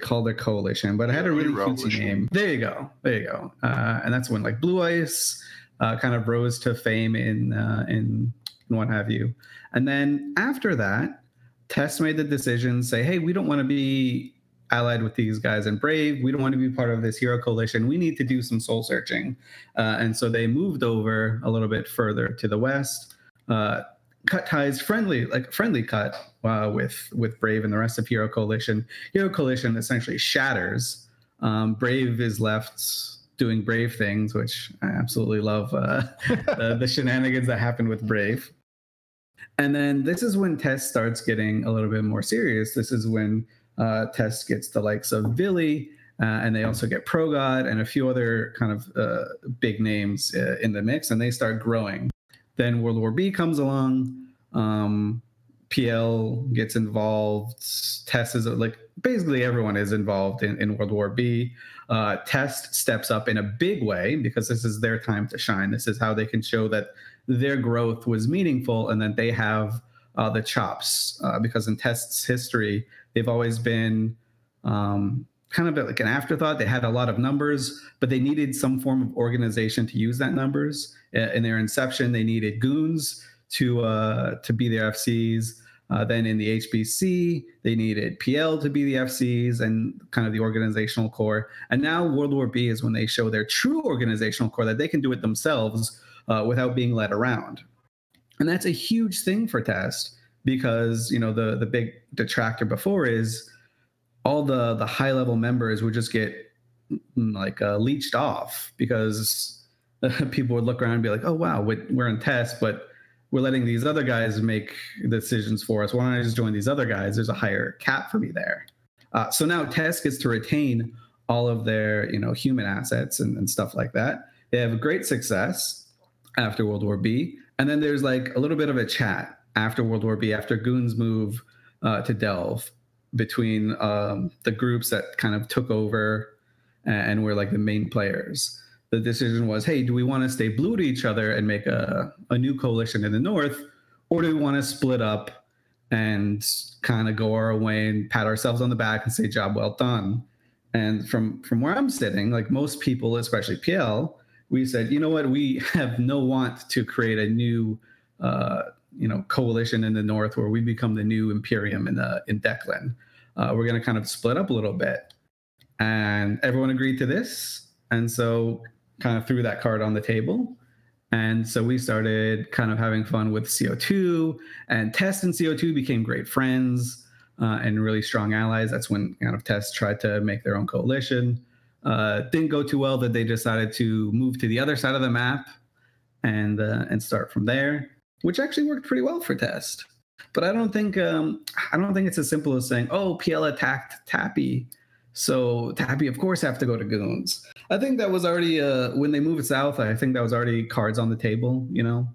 E: called their coalition, but it had a really cutesy name. There you go. And that's when like Blue Ice kind of rose to fame in what have you. And then after that, Test made the decision, say, hey, we don't want to be allied with these guys in Brave. We don't want to be part of this hero coalition. We need to do some soul searching. And so they moved over a little bit further to the west, cut ties friendly cut with Brave and the rest of Hero Coalition. Hero Coalition essentially shatters. Brave is left doing Brave things, which I absolutely love, the shenanigans that happen with Brave. And then this is when Test starts getting a little bit more serious. This is when Test gets the likes of Billy, and they also get ProGod and a few other kind of big names in the mix, and they start growing. Then World War B comes along. PL gets involved. Test is like basically everyone is involved in World War B. Test steps up in a big way because this is their time to shine. This is how they can show that their growth was meaningful and that they have the chops. Because in Test's history, they've always been kind of like an afterthought. They had a lot of numbers, but they needed some form of organization to use that numbers. In their inception, they needed Goons to be their FCs. Then in the HBC, they needed PL to be the FCs and kind of the organizational core. And now World War B is when they show their true organizational core, that they can do it themselves without being led around. And that's a huge thing for Test because, you know, the big detractor before is all the high level members would just get like leached off because people would look around and be like, oh, wow, we're in Test, but we're letting these other guys make decisions for us. Why don't I just join these other guys? There's a higher cap for me there. So now Test gets to retain all of their, you know, human assets and stuff like that. They have great success. after World War B. And then there's like a little bit of a chat after World War B, after Goons move to Delve, between the groups that kind of took over and were like the main players. The decision was, hey, do we want to stay blue to each other and make a new coalition in the north, or do we want to split up and kind of go our way and pat ourselves on the back and say, job well done? And from where I'm sitting, like most people, especially PL, we said, you know what, we have no want to create a new coalition in the north where we become the new Imperium in Declan. We're going to kind of split up a little bit. And everyone agreed to this. And so kind of threw that card on the table. And so we started kind of having fun with CO2, and Test and CO2 became great friends and really strong allies. That's when kind of Test tried to make their own coalition. Didn't go too well, that they decided to move to the other side of the map and start from there, which actually worked pretty well for Test. But I don't think it's as simple as saying, oh, PL attacked Tappy, so Tappy of course have to go to Goons. I think that was already when they moved south. I think that was already cards on the table, you know.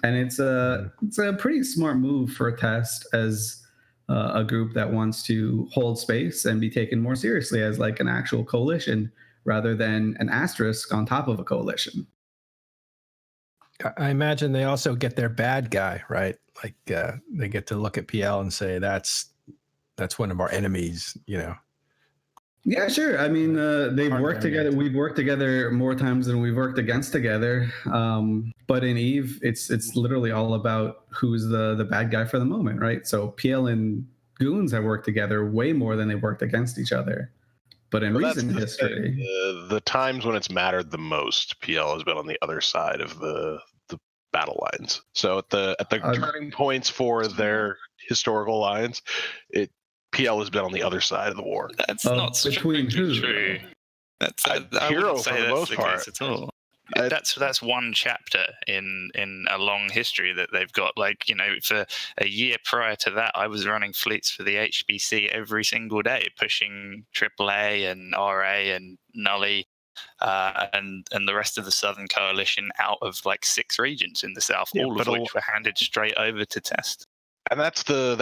E: And it's a pretty smart move for Test as a group that wants to hold space and be taken more seriously as like an actual coalition rather than an asterisk on top of a coalition.
C: I imagine they also get their bad guy, right? Like they get to look at PL and say, that's one of our enemies, you know.
E: Yeah, sure. I mean, they've worked together. We've worked together more times than we've worked against together. But in EVE, it's literally all about who's the bad guy for the moment, right? So PL and Goons have worked together way more than they worked against each other. But in recent history,
F: the times when it's mattered the most, PL has been on the other side of the battle lines. So at the turning points for their historical lines, PL has been on the other side of the war.
G: That's not
E: between who?
G: True. That's I
F: Hero
G: wouldn't say
F: for the
G: that's
F: most
G: the
F: part.
G: case at all. That's one chapter in a long history that they've got. Like, you know, for a year prior to that, I was running fleets for the HBC every single day, pushing AAA and RA and Nully and the rest of the Southern Coalition out of like 6 regions in the south, all of which were handed straight over to Test.
F: And that's the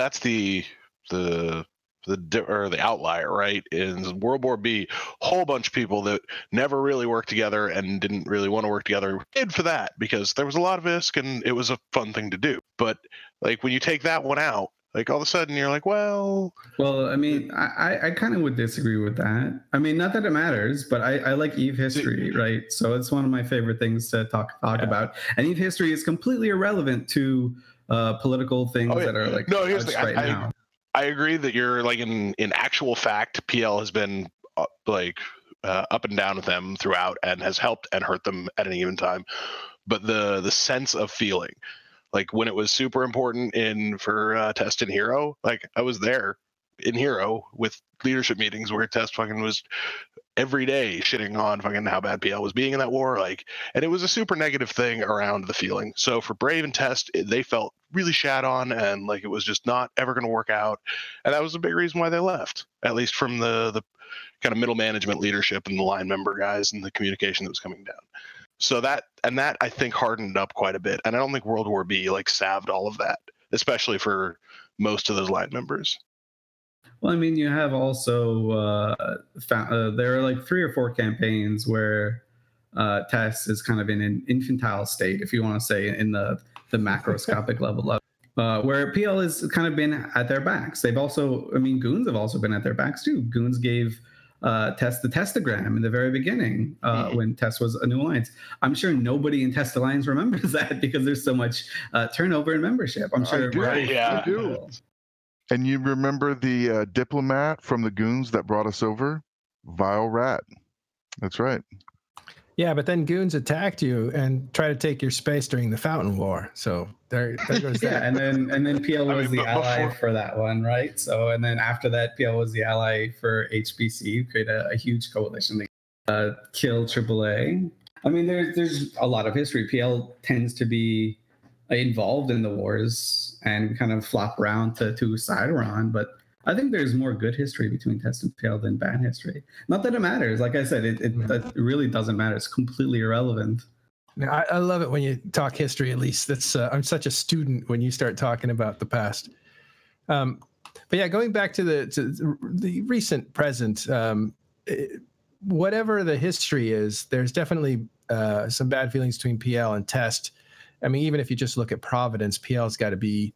F: outlier, right? In World War B, whole bunch of people that never really worked together and didn't really want to work together did for that, because there was a lot of ISK and it was a fun thing to do. But like when you take that one out, like all of a sudden you're like, well,
E: I mean, I kind of would disagree with that. I mean, not that it matters, but I like EVE history, right? So it's one of my favorite things to talk about. And EVE history is completely irrelevant to political things that are like
F: here's the thing.
E: now.
F: I agree that you're like in actual fact, PL has been up and down with them throughout and has helped and hurt them at any given time. But the sense of feeling, like when it was super important for Test and Hero, like I was there in Hero with leadership meetings where Test fucking was every day shitting on fucking how bad PL was being in that war, like, and it was a super negative thing around the feeling. So for Brave and Test, they felt really shat on, and like it was just not ever going to work out, and that was a big reason why they left, at least from the kind of middle management leadership and the line member guys and the communication that was coming down. So that I think hardened up quite a bit, and I don't think World War B like salved all of that, especially for most of those line members.
E: Well, I mean, you have also there are like 3 or 4 campaigns where Test is kind of in an infantile state, if you want to say, in the macroscopic level of where PL has kind of been at their backs. They've also, I mean, Goons have also been at their backs too. Goons gave Test the Testagram in the very beginning when Test was a new alliance. I'm sure nobody in Test Alliance remembers that because there's so much turnover in membership. I'm sure.
D: I do. And you remember the diplomat from the Goons that brought us over? Vile Rat. That's right.
C: Yeah, but then Goons attacked you and tried to take your space during the Fountain War. So there goes that.
E: Yeah, and then PL was the ally for that one, right? So, and then after that, PL was the ally for HBC, create a huge coalition to kill AAA. I mean, there's a lot of history. PL tends to be involved in the wars and kind of flop around to whose side we're on, but I think there's more good history between Test and PL than bad history. Not that it matters. Like I said, it really doesn't matter. It's completely irrelevant.
C: Now, I love it when you talk history, Elise. That's I'm such a student when you start talking about the past. But yeah, going back to the recent present, whatever the history is, there's definitely some bad feelings between PL and Test. I mean, even if you just look at Providence, PL's got to be,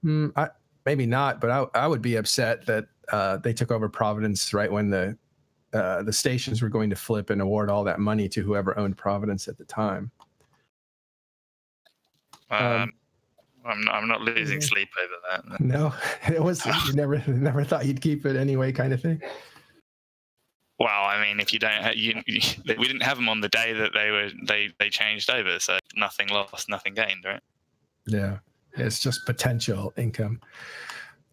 C: maybe not, but I would be upset that they took over Providence right when the stations were going to flip and award all that money to whoever owned Providence at the time.
G: I'm not losing sleep over that.
C: No, it was you never thought you'd keep it anyway, kind of thing.
G: Well, I mean, if you don't, we didn't have them on the day that they changed over, so nothing lost, nothing gained, right?
C: Yeah, it's just potential income.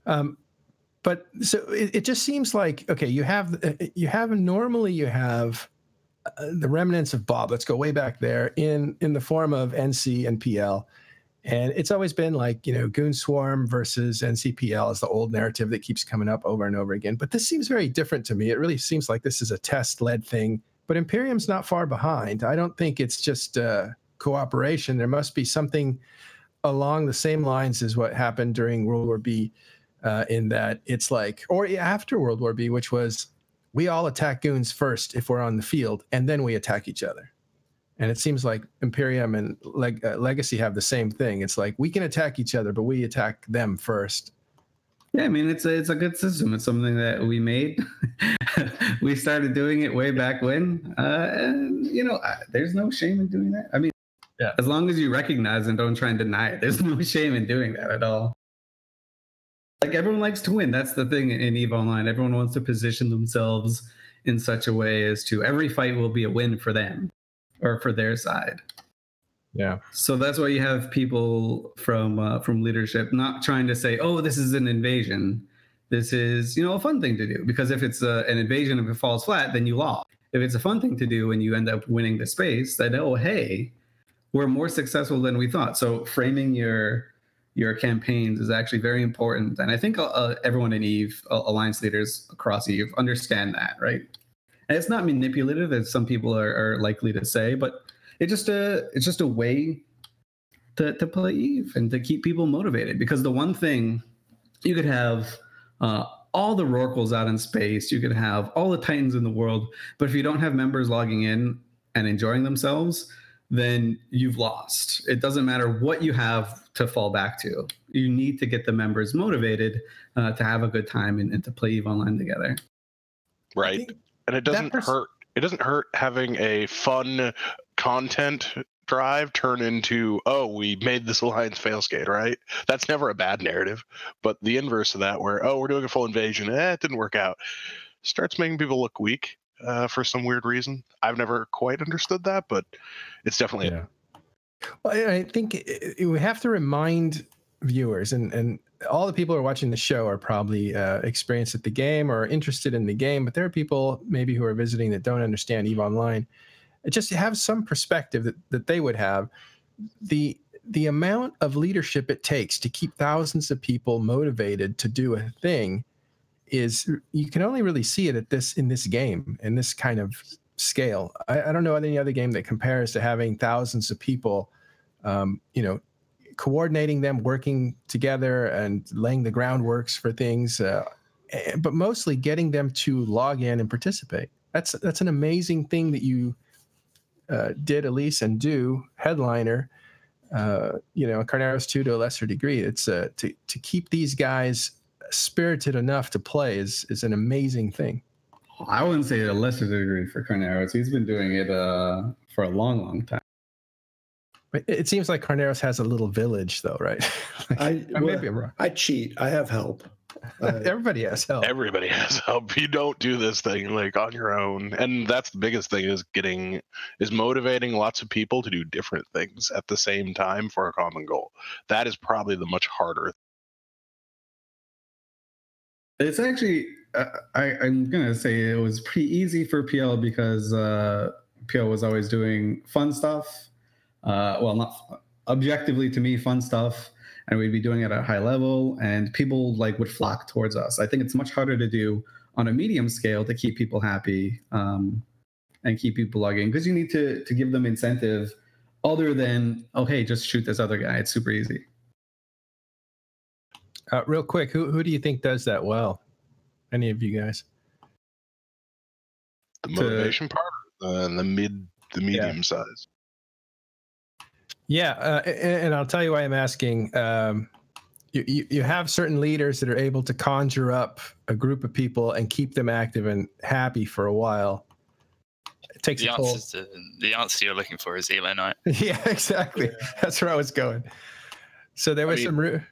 C: But so it just seems like, okay, you have normally the remnants of Bob. Let's go way back there in the form of NC and PL. And it's always been like, Goon Swarm versus NCPL is the old narrative that keeps coming up over and over again. But this seems very different to me. It really seems like this is a test-led thing. But Imperium's not far behind. I don't think it's just cooperation. There must be something along the same lines as what happened during World War B, in that it's like, or after World War B, which was we all attack Goons first if we're on the field, and then we attack each other. And it seems like Imperium and Legacy have the same thing. It's like we can attack each other, but we attack them first.
E: Yeah, I mean, it's a good system. It's something that we made. We started doing it way back when. And, there's no shame in doing that. I mean, yeah, as long as you recognize and don't try and deny it, there's no shame in doing that at all. Like, everyone likes to win. That's the thing in EVE Online. Everyone wants to position themselves in such a way as to every fight will be a win for them. Or for their side.
C: Yeah.
E: So that's why you have people from leadership not trying to say, oh, this is an invasion. This is, a fun thing to do. Because if it's an invasion, if it falls flat, then you lost. If it's a fun thing to do and you end up winning the space, then, oh, hey, we're more successful than we thought. So framing your campaigns is actually very important. And I think everyone in EVE, alliance leaders across EVE, understand that, right? And it's not manipulative, as some people are likely to say, but it's just a way to play EVE and to keep people motivated. Because the one thing, you could have all the Rorquals out in space, you could have all the Titans in the world, but if you don't have members logging in and enjoying themselves, then you've lost. It doesn't matter what you have to fall back to. You need to get the members motivated to have a good time and to play EVE Online together.
F: Right. And it doesn't hurt. It doesn't hurt having a fun content drive turn into, oh, we made this alliance failscade, right? That's never a bad narrative. But the inverse of that, where, oh, we're doing a full invasion, it didn't work out, starts making people look weak for some weird reason. I've never quite understood that, but it's definitely.
C: Yeah. Well, I think we have to remind viewers and all the people who are watching the show are probably experienced at the game or interested in the game, but there are people maybe who are visiting that don't understand EVE Online. Just to have some perspective that they would have. The amount of leadership it takes to keep thousands of people motivated to do a thing is, you can only really see it in this game, in this kind of scale. I don't know any other game that compares to having thousands of people, coordinating them, working together and laying the groundworks for things, but mostly getting them to log in and participate. That's an amazing thing that you did, Elise, and do, Hedliner, Carneros too, to a lesser degree. It's to keep these guys spirited enough to play is an amazing thing.
E: I wouldn't say a lesser degree for Carneros. He's been doing it for a long, long time.
C: It seems like Carneros has a little village, though, right?
B: Maybe I'm wrong. I cheat. I have help.
C: Everybody has help.
F: Everybody has help. You don't do this thing like on your own, and that's the biggest thing is motivating lots of people to do different things at the same time for a common goal. That is probably the much harder.
E: It's actually, I'm gonna say it was pretty easy for PL because PL was always doing fun stuff. Well, not objectively to me, fun stuff, and we'd be doing it at a high level, and people would flock towards us. I think it's much harder to do on a medium scale to keep people happy and keep people logging, because you need to give them incentive other than, oh, hey, just shoot this other guy. It's super easy.
C: Real quick, who do you think does that well? Any of you guys?
F: The motivation part and the medium size.
C: Yeah, and I'll tell you why I'm asking. You have certain leaders that are able to conjure up a group of people and keep them active and happy for a while. It takes
G: the answer you're looking for is Elonite.
C: Yeah, exactly. Yeah. That's where I was going. So there was some.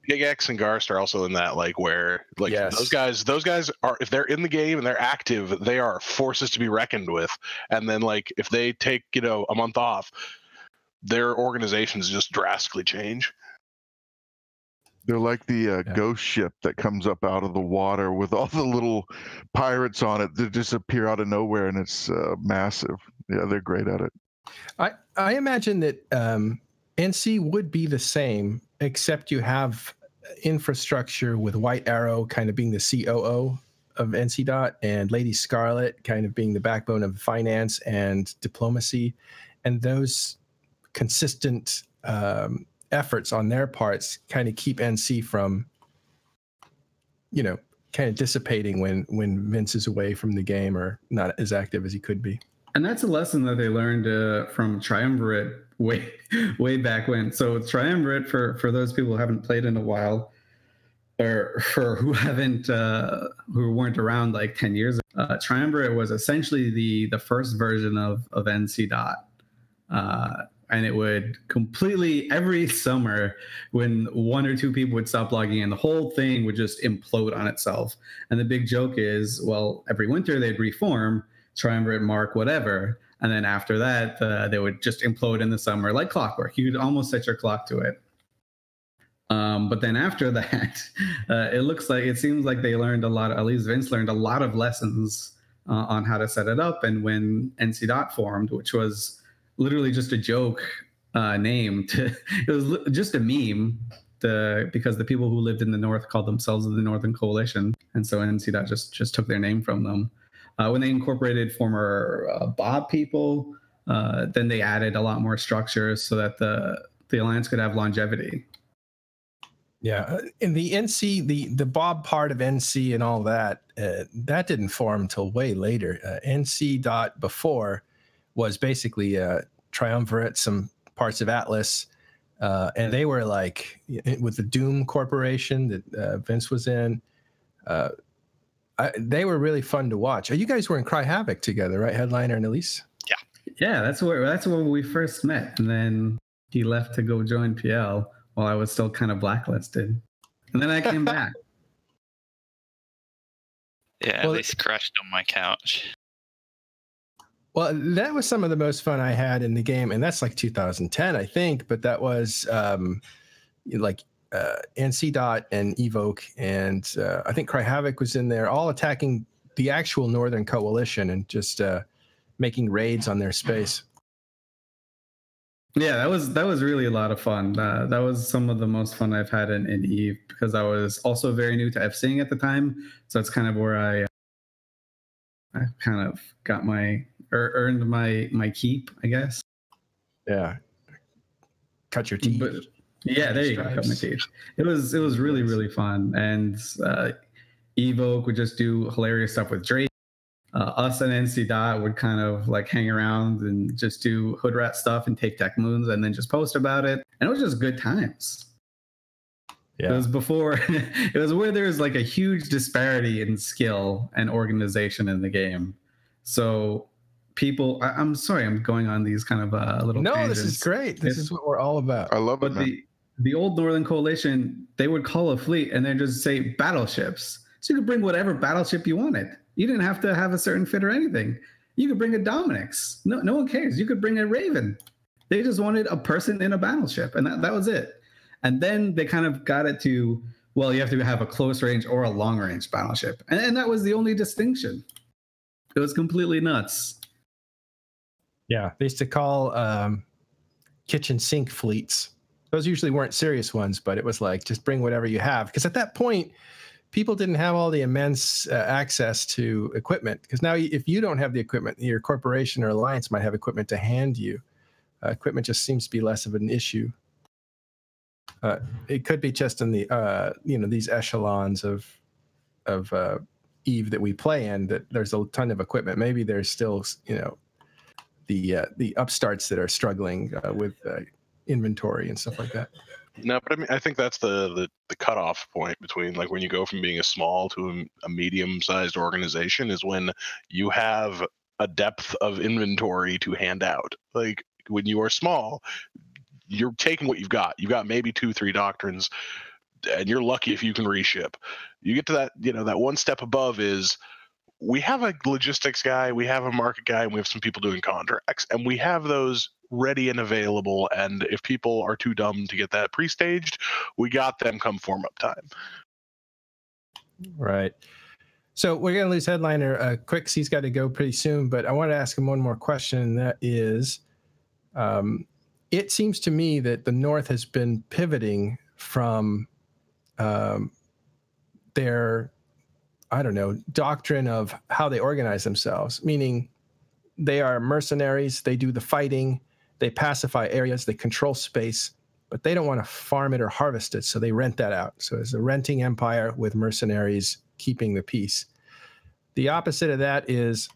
F: Big X and Garst are also in that, like, where, like, those guys are, if they're in the game and they're active, they are forces to be reckoned with. And then, like, if they take, you know, a month off, their organizations just drastically change.
D: They're like the ghost ship that comes up out of the water with all the little pirates on it that just appear out of nowhere, and it's massive. Yeah, they're great at it.
C: I imagine that NC would be the same, except you have infrastructure with White Arrow kind of being the COO of NC Dot, and Lady Scarlet kind of being the backbone of finance and diplomacy, and those consistent efforts on their parts kind of keep NC from, you know, kind of dissipating when Vince is away from the game or not as active as he could be.
E: And that's a lesson that they learned from Triumvirate way back when. So Triumvirate, for those people who haven't played in a while, or for who weren't around like 10 years ago, Triumvirate was essentially the first version of NC Dot. And it would completely, every summer, when one or two people would stop logging in, the whole thing would just implode on itself. And the big joke is, well, every winter they'd reform, Triumvirate, Mark, whatever. And then after that, they would just implode in the summer like clockwork. You could almost set your clock to it. But then after that, it seems like they learned a lot, at least Vince learned a lot of lessons on how to set it up. And when NC Dot formed, which was literally just a joke name, it was just a meme, because the people who lived in the North called themselves the Northern Coalition. And so NC Dot just took their name from them. When they incorporated former Bob people, then they added a lot more structures so that the alliance could have longevity.
C: Yeah, in the NC, the Bob part of NC and all that, that didn't form until way later. NC Dot before was basically Triumvirate, some parts of Atlas, and they were like with the Doom Corporation that Vince was in. They were really fun to watch. You guys were in Cry Havoc together, right, Hedliner and Elise?
E: Yeah, that's where we first met, and then he left to go join PL while I was still kind of blacklisted, and then I came back.
G: Yeah, well, Elise crashed on my couch.
C: Well, that was some of the most fun I had in the game, and that's like 2010, I think. But that was like NC Dot and Evoke, and I think Cry Havoc was in there, all attacking the actual Northern Coalition and just making raids on their space.
E: Yeah, that was really a lot of fun. That was some of the most fun I've had in EVE, because I was also very new to FCing at the time. So that's kind of where I kind of got earned my keep, I guess.
C: Yeah. Cut your teeth.
E: But, yeah, there you go. Cut my teeth. It was really, really fun. And Evoke would just do hilarious stuff with Drake. Us and NC Dot would kind of like hang around and just do hood rat stuff and take tech moons and then just post about it. And it was just good times. Yeah. It was before, it was where there was like a huge disparity in skill and organization in the game. So people, I'm sorry, I'm going on these kind of little tangents.
C: This is great. This is what we're all about.
D: I love it,
E: but the old Northern Coalition, they would call a fleet and then just say battleships. So you could bring whatever battleship you wanted. You didn't have to have a certain fit or anything. You could bring a Dominix. No one cares. You could bring a Raven. They just wanted a person in a battleship, and that was it. And then they kind of got it to, well, you have to have a close range or a long range battleship. And that was the only distinction. It was completely nuts.
C: Yeah, they used to call kitchen sink fleets. Those usually weren't serious ones, but it was like, just bring whatever you have. Because at that point, people didn't have all the immense access to equipment. Because now if you don't have the equipment, your corporation or alliance might have equipment to hand you. Equipment just seems to be less of an issue. It could be just in the these echelons of Eve that we play in, that there's a ton of equipment. Maybe there's still the upstarts that are struggling with inventory and stuff like that.
F: No, but I mean, I think that's the cutoff point between, like, when you go from being a small to a medium-sized organization is when you have a depth of inventory to hand out. Like, when you are small, you're taking what you've got. You've got maybe 2-3 doctrines, and you're lucky if you can reship. You get to that, that one step above is, we have a logistics guy, we have a market guy, and we have some people doing contracts, and we have those ready and available. And if people are too dumb to get that pre-staged, we got them come form up time.
C: Right. So we're going to lose Hedliner quick. He's got to go pretty soon, but I want to ask him one more question. And that is, it seems to me that the North has been pivoting from their, I don't know, doctrine of how they organize themselves, meaning they are mercenaries, they do the fighting, they pacify areas, they control space, but they don't want to farm it or harvest it, so they rent that out. So it's a renting empire with mercenaries keeping the peace. The opposite of that is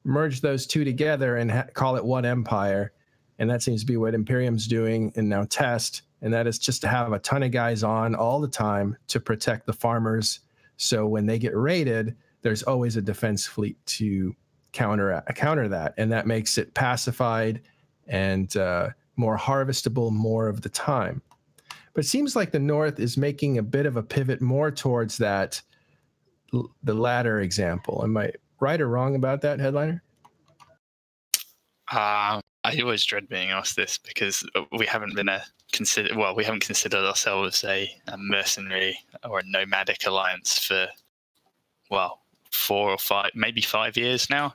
C: merge those two together and call it one empire, and that seems to be what Imperium's doing and now Test, and that is just to have a ton of guys on all the time to protect the farmers. So when they get raided, there's always a defense fleet to counter that, and that makes it pacified and more harvestable more of the time. But it seems like the North is making a bit of a pivot more towards that, the latter example. Am I right or wrong about that, Hedliner?
G: I always dread being asked this because we haven't been we haven't considered ourselves a mercenary or a nomadic alliance for, 4 or 5, maybe 5 years now.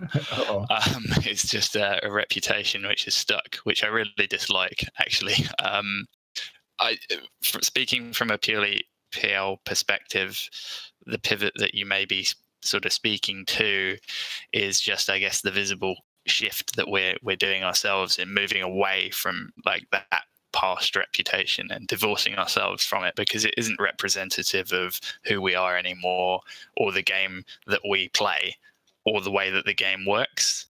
G: It's just a reputation which is stuck, which I really dislike, actually. Speaking from a purely PL perspective, the pivot that you may be sort of speaking to is just, I guess, the visible shift that we're doing ourselves in, moving away from like that past reputation and divorcing ourselves from it, because it isn't representative of who we are anymore, or the game that we play, or the way that the game works,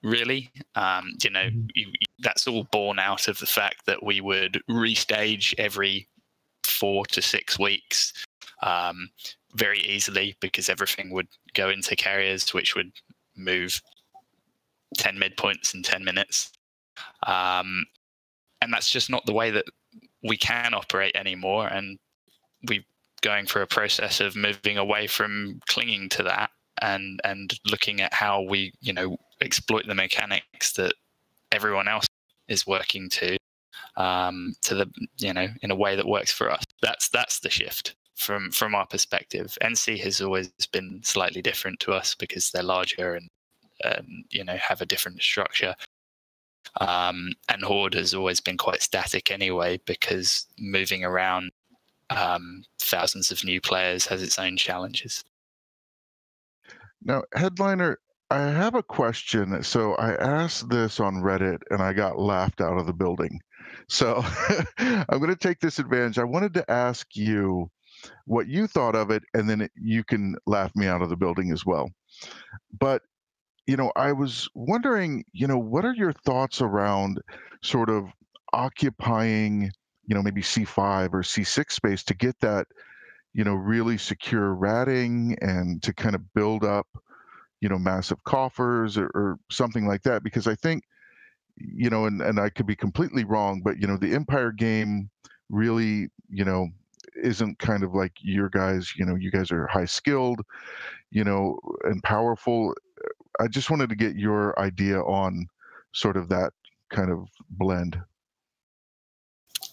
G: really. That's all born out of the fact that we would restage every 4 to 6 weeks very easily, because everything would go into carriers, which would move 10 midpoints in 10 minutes. And that's just not the way that we can operate anymore. And we're going through a process of moving away from clinging to that and looking at how we, exploit the mechanics that everyone else is working to the, in a way that works for us. That's the shift from our perspective. NC has always been slightly different to us because they're larger and have a different structure. And Horde has always been quite static anyway, because moving around thousands of new players has its own challenges.
D: Now, Hedliner, I have a question. So I asked this on Reddit and I got laughed out of the building. So I'm going to take this advantage. I wanted to ask you what you thought of it, and then you can laugh me out of the building as well. But I was wondering, what are your thoughts around sort of occupying, maybe C5 or C6 space to get that, really secure ratting and to kind of build up, massive coffers or something like that? Because I think, and I could be completely wrong, but, the Empire game really, isn't kind of like your guys, you guys are high skilled, and powerful. I just wanted to get your idea on sort of that kind of blend.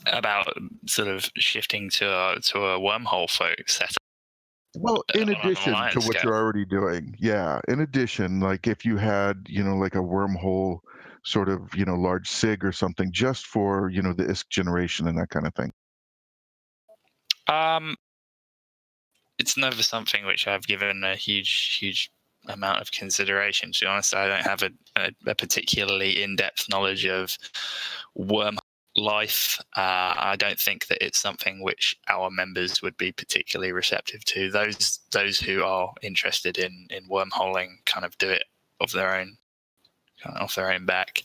G: About sort of shifting to a wormhole folk setup.
D: Well, in addition to what you're already doing. Yeah. In addition, like if you had, like a wormhole sort of, large SIG or something just for, the ISK generation and that kind of thing.
G: It's never something which I've given a huge amount of consideration. To be honest, I don't have a particularly in-depth knowledge of worm life. I don't think that it's something which our members would be particularly receptive to. Those who are interested in wormholing kind of do it off their own back.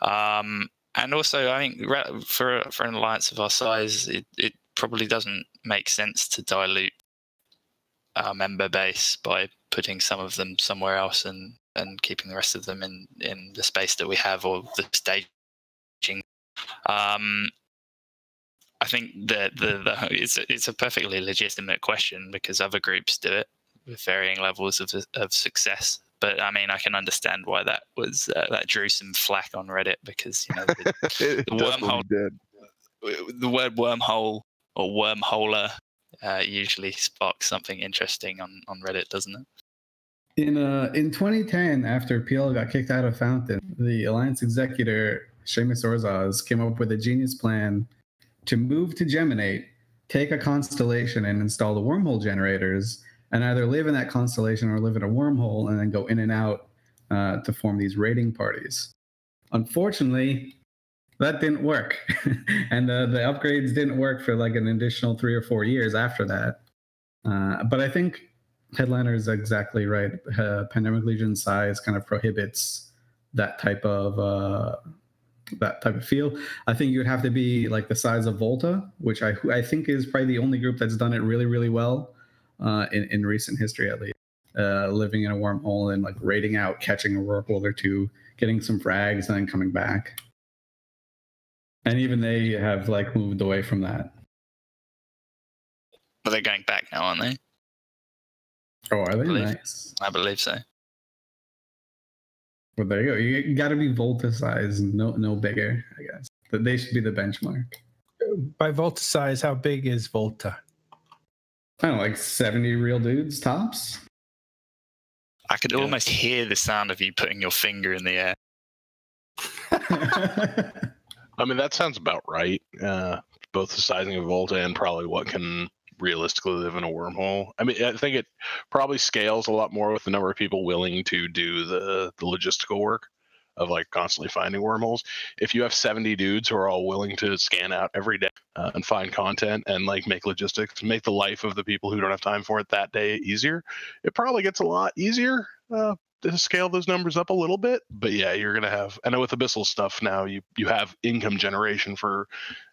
G: And also, I think for an alliance of our size, it probably doesn't make sense to dilute our member base by putting some of them somewhere else and keeping the rest of them in the space that we have, or the staging. I think that it's a perfectly legitimate question, because other groups do it with varying levels of success. But I mean, I can understand why that was that drew some flack on Reddit, because the wormhole, the word wormhole or wormholer usually sparks something interesting on Reddit, doesn't it?
E: In 2010, after PL got kicked out of Fountain, the Alliance executor Seamus Orzaz came up with a genius plan to move to Geminate, take a constellation and install the wormhole generators, and either live in that constellation or live in a wormhole, and then go in and out to form these raiding parties. Unfortunately, that didn't work. And the upgrades didn't work for like an additional 3 or 4 years after that. But I think Hedliner is exactly right. Pandemic Legion size kind of prohibits that type of feel. I think you would have to be like the size of Volta, which I think is probably the only group that's done it really, really well in recent history, at least. Living in a wormhole and like raiding out, catching a whirlpool or two, getting some frags, and then coming back. And even they have like moved away from that.
G: But they're going back now, aren't they?
E: Oh, are they? Nice.
G: I believe so.
E: Well, there you go. You got to be Volta size, no bigger, I guess. But they should be the benchmark.
C: By Volta size, how big is Volta?
E: I don't know, like 70 real dudes tops.
G: I could almost hear the sound of you putting your finger in the air.
F: I mean, that sounds about right. Both the sizing of Volta and probably what can realistically live in a wormhole. I mean, I think it probably scales a lot more with the number of people willing to do the logistical work of like constantly finding wormholes. If you have 70 dudes who are all willing to scan out every day and find content and like make logistics, make the life of the people who don't have time for it that day easier, it probably gets a lot easier to scale those numbers up a little bit. But yeah, you're gonna have, I know with Abyssal stuff now, you have income generation for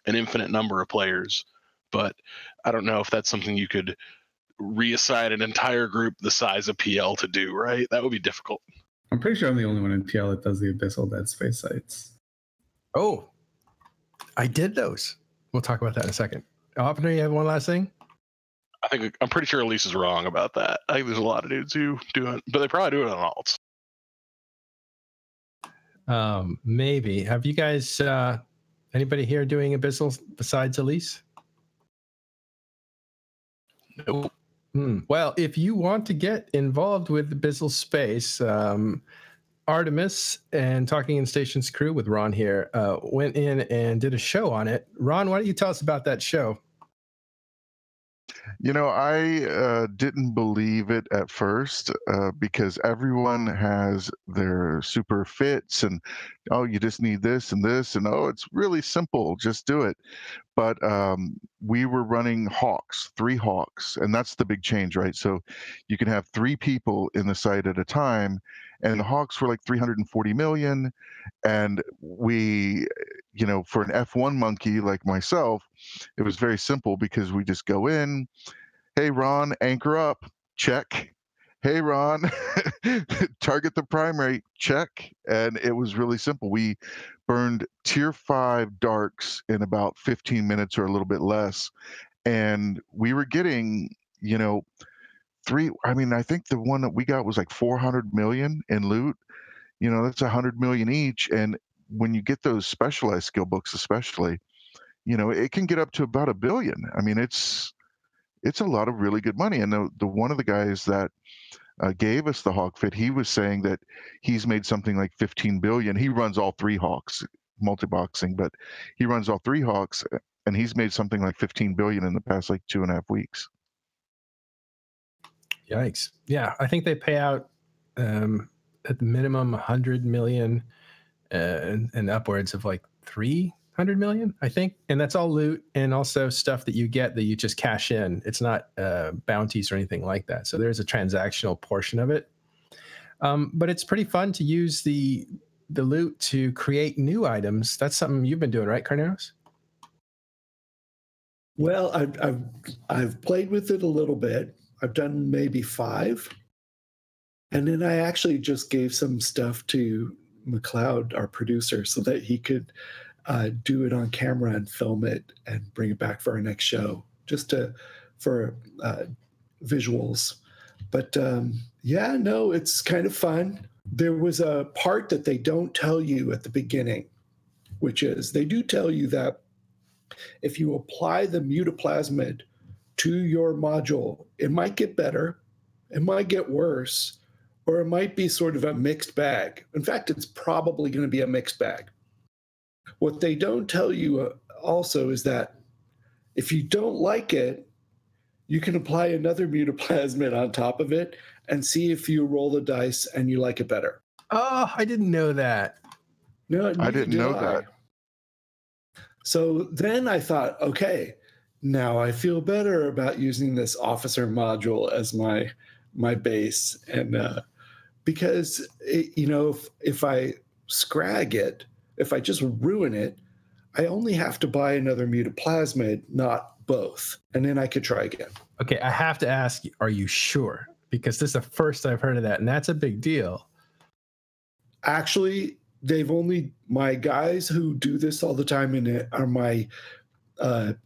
F: an infinite number of players, but I don't know if that's something you could reassign an entire group the size of PL to do, right? That would be difficult.
E: I'm pretty sure I'm the only one in PL that does the Abyssal Dead Space sites.
C: Oh, I did those. We'll talk about that in a second. Opner, you have one last thing?
F: I'm pretty sure Elise is wrong about that. I think there's a lot of dudes who do it, but they probably do it on alts.
C: Maybe. Have you guys, anybody here doing Abyssal besides Elise?
F: Nope.
C: Well, if you want to get involved with Abyssal Space, Artemis and Talkingstations crew with Ron here went in and did a show on it. Ron, why don't you tell us about that show?
D: You know, I didn't believe it at first because everyone has their super fits and, oh, you just need this and this, and oh, it's really simple, just do it. But we were running Hawks, 3 Hawks, and that's the big change, right? So you can have 3 people in the site at a time, and the Hawks were like 340 million. And we, you know, for an F1 monkey like myself, it was very simple because we just go in, hey, Ron, anchor up, check. Hey, Ron, target the primary, check. And it was really simple. We burned tier 5 darks in about 15 minutes or a little bit less. And we were getting, you know, I think the one that we got was like 400 million in loot. You know, that's 100 million each. And when you get those specialized skill books, especially, you know, it can get up to about $1 billion. I mean, it's a lot of really good money. And the one of the guys that gave us the Hawk fit, he was saying that he's made something like 15 billion. He runs all 3 Hawks, multi-boxing, but he runs all 3 Hawks, and he's made something like 15 billion in the past like 2.5 weeks.
C: Yikes. Yeah, I think they pay out at the minimum 100 million and upwards of like 300 million, I think. And that's all loot and also stuff that you get that you just cash in. It's not bounties or anything like that. So there's a transactional portion of it. But it's pretty fun to use the loot to create new items. That's something you've been doing, right, Carneros?
B: Well, I've played with it a little bit. I've done maybe 5. And then I actually just gave some stuff to McLeod, our producer, so that he could do it on camera and film it and bring it back for our next show, just for visuals. But yeah, no, it's kind of fun. There was a part that they don't tell you at the beginning, which is they do tell you that if you apply the mutaplasmid to your module, it might get better, it might get worse, or it might be sort of a mixed bag. In fact, it's probably going to be a mixed bag. What they don't tell you also is that if you don't like it, you can apply another mutaplasmid on top of it and see if you roll the dice and you like it better.
C: Oh, I didn't know that.
B: No,
D: I didn't know that.
B: So then I thought, okay, now I feel better about using this officer module as my base. And because, if I scrag it, if I just ruin it, I only have to buy another mutaplasmid, not both. And then I could try again.
C: Okay, I have to ask, are you sure? Because this is the first I've heard of that, and that's a big deal.
B: Actually, my guys who do this all the time and are my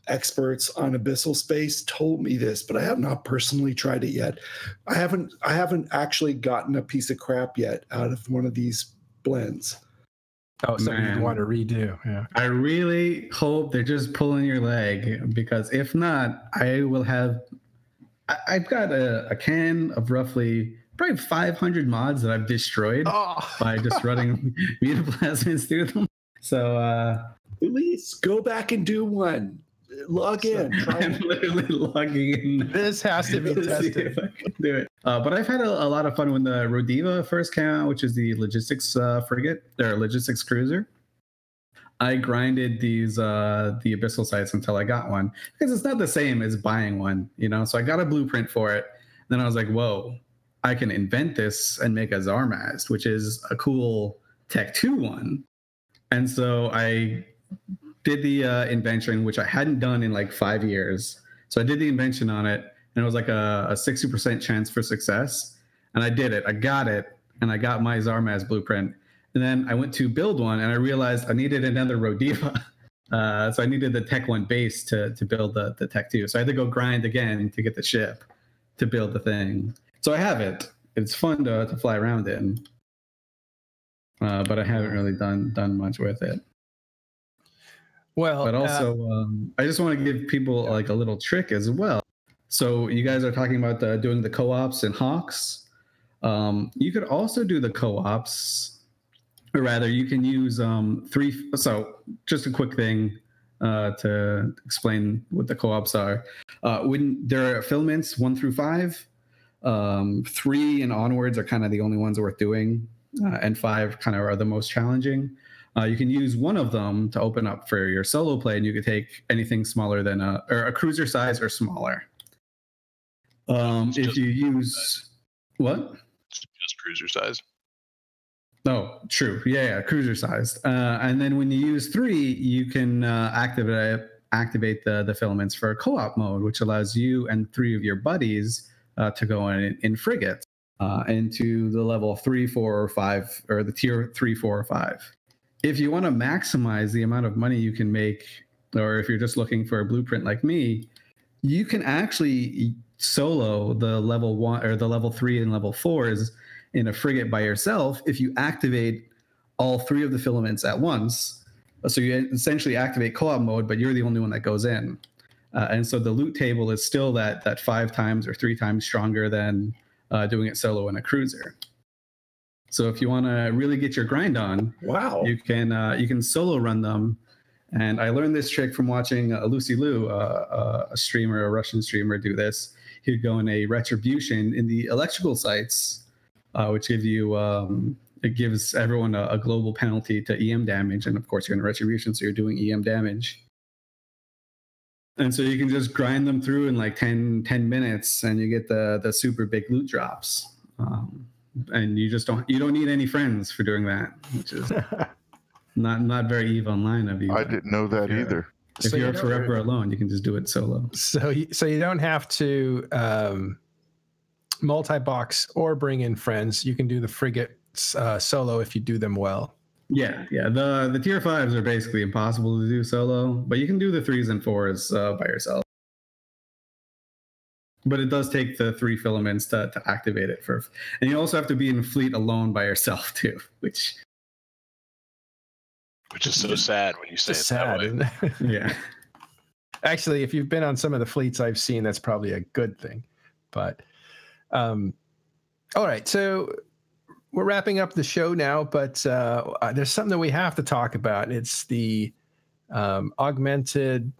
B: experts on abyssal space told me this, but I have not personally tried it yet. I haven't actually gotten a piece of crap yet out of one of these blends.
C: Oh, so you want to redo? Yeah.
E: I really hope they're just pulling your leg, because if not, I've got a can of roughly probably 500 mods that I've destroyed by just running mutaplasmids through them. So
B: Elise, go back and do one. Log in.
E: I'm literally logging in.
C: This has to be tested.
E: See if I can do it. But I've had a lot of fun when the Rodiva first came out, which is the logistics frigate or logistics cruiser. I grinded the abyssal sites until I got one, because it's not the same as buying one, So I got a blueprint for it. Then I was like, whoa, I can invent this and make a Zarmast, which is a cool Tech 2 one. And so I did the invention, which I hadn't done in like 5 years. So I did the invention on it, and it was like a 60% chance for success. And I did it. I got it, and I got my Zarmast blueprint. And then I went to build one, and I realized I needed another Rodiva. So I needed the Tech 1 base to build the Tech 2. So I had to go grind again to get the ship to build the thing. So I have it. It's fun to fly around in. But I haven't really done much with it.
C: Well,
E: but also, I just want to give people like a little trick as well. So you guys are talking about doing the co-ops and Hawks. You could also do the co-ops, or rather, you can use 3. So just a quick thing to explain what the co-ops are. When there are filaments 1 through 5, 3 and onwards are kind of the only ones worth doing, and 5 kind of are the most challenging. You can use one of them to open up for your solo play, and you could take anything smaller than a cruiser size or smaller. If you use what?
F: Just cruiser size.
E: Oh, true. Yeah, cruiser sized. And then when you use 3, you can activate the filaments for co-op mode, which allows you and 3 of your buddies to go in frigates into the level 3, 4, or 5, or the tier 3, 4, or 5. If you want to maximize the amount of money you can make, or if you're just looking for a blueprint like me, you can actually solo the level 1 or the level 3 and level 4s in a frigate by yourself if you activate all 3 of the filaments at once. So you essentially activate co-op mode, but you're the only one that goes in. And so the loot table is still that 5 times or 3 times stronger than doing it solo in a cruiser. So if you want to really get your grind on,
B: wow,
E: you can solo run them. And I learned this trick from watching Lucy Liu, a streamer, a Russian streamer, do this. He'd go in a retribution in the electrical sites which gives you it gives everyone a global penalty to EM damage, and of course you're in retribution, so you're doing EM damage. And so you can just grind them through in like 10 minutes, and you get the super big loot drops. And you don't need any friends for doing that, which is not very EVE Online of you.
D: I didn't know that either.
E: If you're forever alone, you can just do it solo.
C: So you don't have to multi-box or bring in friends. You can do the frigates solo if you do them well.
E: Yeah. The tier 5s are basically impossible to do solo, but you can do the 3s and 4s by yourself. But it does take the 3 filaments to activate it and you also have to be in fleet alone by yourself too, which
F: is so sad when you say it that way.
E: Yeah.
C: Actually, if you've been on some of the fleets I've seen, that's probably a good thing. But all right, so we're wrapping up the show now, but there's something that we have to talk about. It's the augmented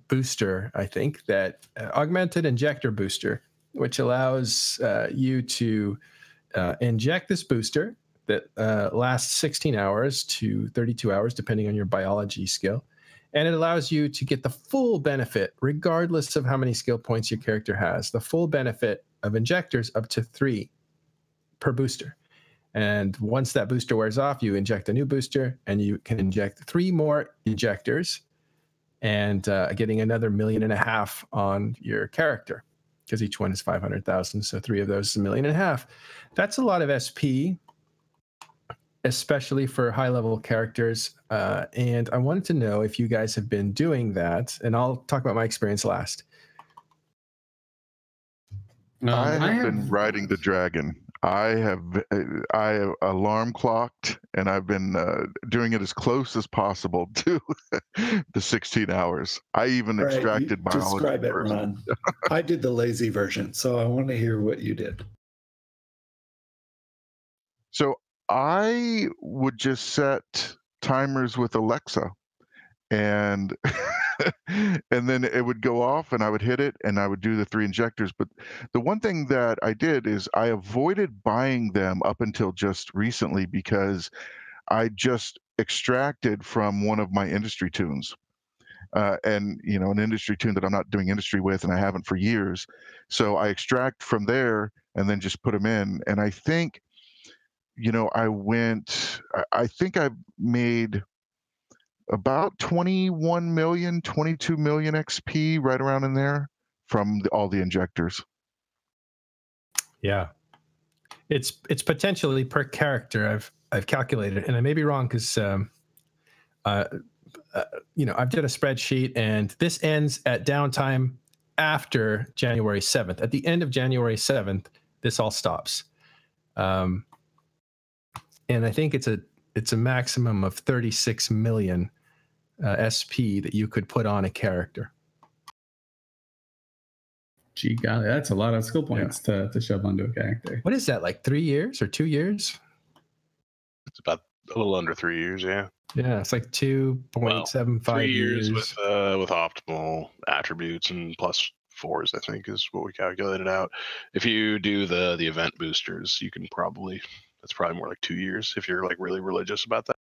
C: booster, I think, that augmented injector booster, which allows you to inject this booster that lasts 16 hours to 32 hours, depending on your biology skill. And it allows you to get the full benefit, regardless of how many skill points your character has, the full benefit of injectors up to 3 per booster. And once that booster wears off, you inject a new booster, and you can inject 3 more injectors, and getting another $1.5 million on your character, because each one is 500,000. So 3 of those is $1.5 million. That's a lot of SP, especially for high-level characters. And I wanted to know if you guys have been doing that, and I'll talk about my experience last.
D: I have been riding the dragon. I have alarm clocked, and I've been doing it as close as possible to the 16 hours. I even extracted biology.
B: Describe it, Ron. I did the lazy version, so I want to hear what you did.
D: So I would just set timers with Alexa, and and then it would go off, and I would hit it, and I would do the 3 injectors. But the one thing that I did is I avoided buying them up until just recently, because I just extracted from one of my industry tunes. And, you know, an industry tune that I'm not doing industry with, and I haven't for years. So I extract from there and then just put them in. And I think, you know, I think I made about 21 million, 22 million XP, right around in there, from all the injectors.
C: Yeah, it's potentially per character. I've calculated, and I may be wrong, because you know, I've did a spreadsheet, and this ends at downtime after January 7th. At the end of January 7th, this all stops. And I think it's a maximum of 36 million SP that you could put on a character.
E: Gee golly, that's a lot of skill points to shove onto a character.
C: What is that, like 3 years or 2 years?
F: It's about a little under 3 years, yeah.
C: Yeah, it's like 2.75
F: 3
C: years.
F: with optimal attributes and plus 4s, I think, is what we calculated out. If you do the event boosters, you can that's probably more like 2 years if you're like really religious about that.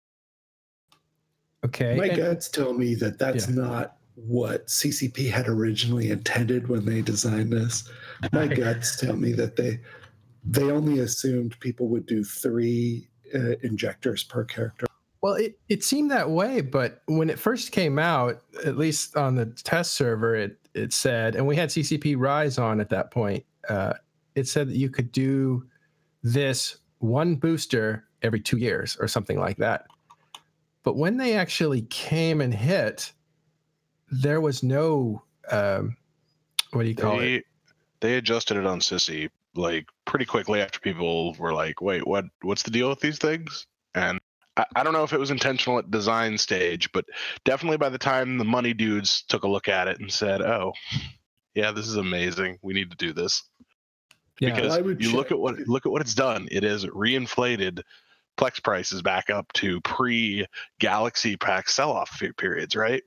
C: Okay.
B: My guts tell me that that's not what CCP had originally intended when they designed this. My guts tell me that they only assumed people would do 3 injectors per character.
C: Well, it seemed that way, but when it first came out, at least on the test server, it said, and we had CCP Rise on at that point, it said that you could do this 1 booster every 2 years or something like that. But when they actually came and hit, there was no, what do you call it?
F: They adjusted it on Sissy like pretty quickly after people were like, wait, what's the deal with these things? And I don't know if it was intentional at design stage, but definitely by the time the money dudes took a look at it and said, oh, yeah, this is amazing. We need to do this. Yeah, because you look at what it's done. It has reinflated Plex prices back up to pre-Galaxy pack sell-off periods, right?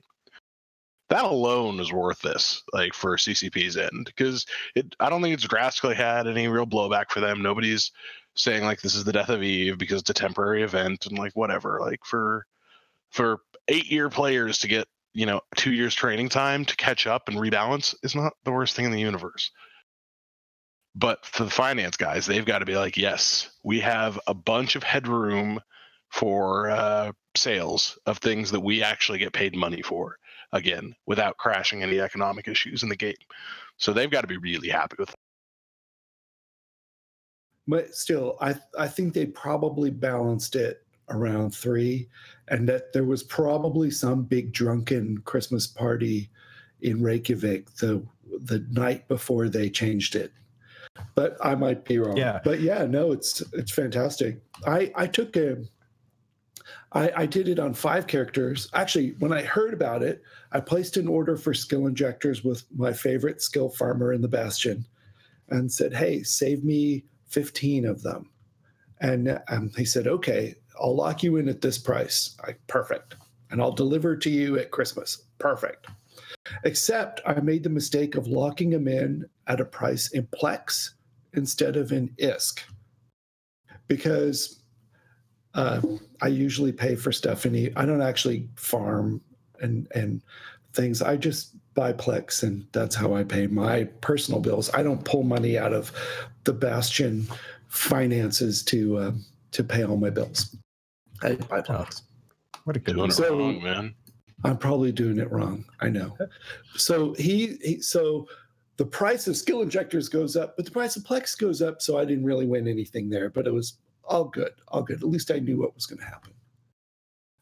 F: that alone is worth this, like for CCP's end, because I don't think it's drastically had any real blowback for them. Nobody's saying like this is the death of Eve because it's a temporary event and like whatever. Like for 8-year players to get 2 years training time to catch up and rebalance is not the worst thing in the universe. But for the finance guys, they've got to be like, yes, we have a bunch of headroom for sales of things that we actually get paid money for, again, without crashing any economic issues in the game. So they've got to be really happy with that.
B: But still, I think they probably balanced it around 3, and that there was probably some big drunken Christmas party in Reykjavik the night before they changed it. But I might be wrong.
C: Yeah.
B: But yeah, no, it's fantastic. I did it on 5 characters. Actually, when I heard about it, I placed an order for skill injectors with my favorite skill farmer in the Bastion and said, hey, save me 15 of them. And he said, okay, I'll lock you in at this price. Perfect. And I'll deliver to you at Christmas. Perfect. Except I made the mistake of locking them in at a price in Plex instead of in ISK. Because I usually pay for stuff and I don't actually farm and things. I just buy Plex, and that's how I pay my personal bills. I don't pull money out of the Bastion finances to pay all my bills. I buy Plex.
C: What a good
F: doing
C: one.
F: it wrong, man.
B: I'm probably doing it wrong. I know. So so the price of skill injectors goes up, but the price of Plex goes up. So I didn't really win anything there, but it was all good. All good. At least I knew what was going to happen.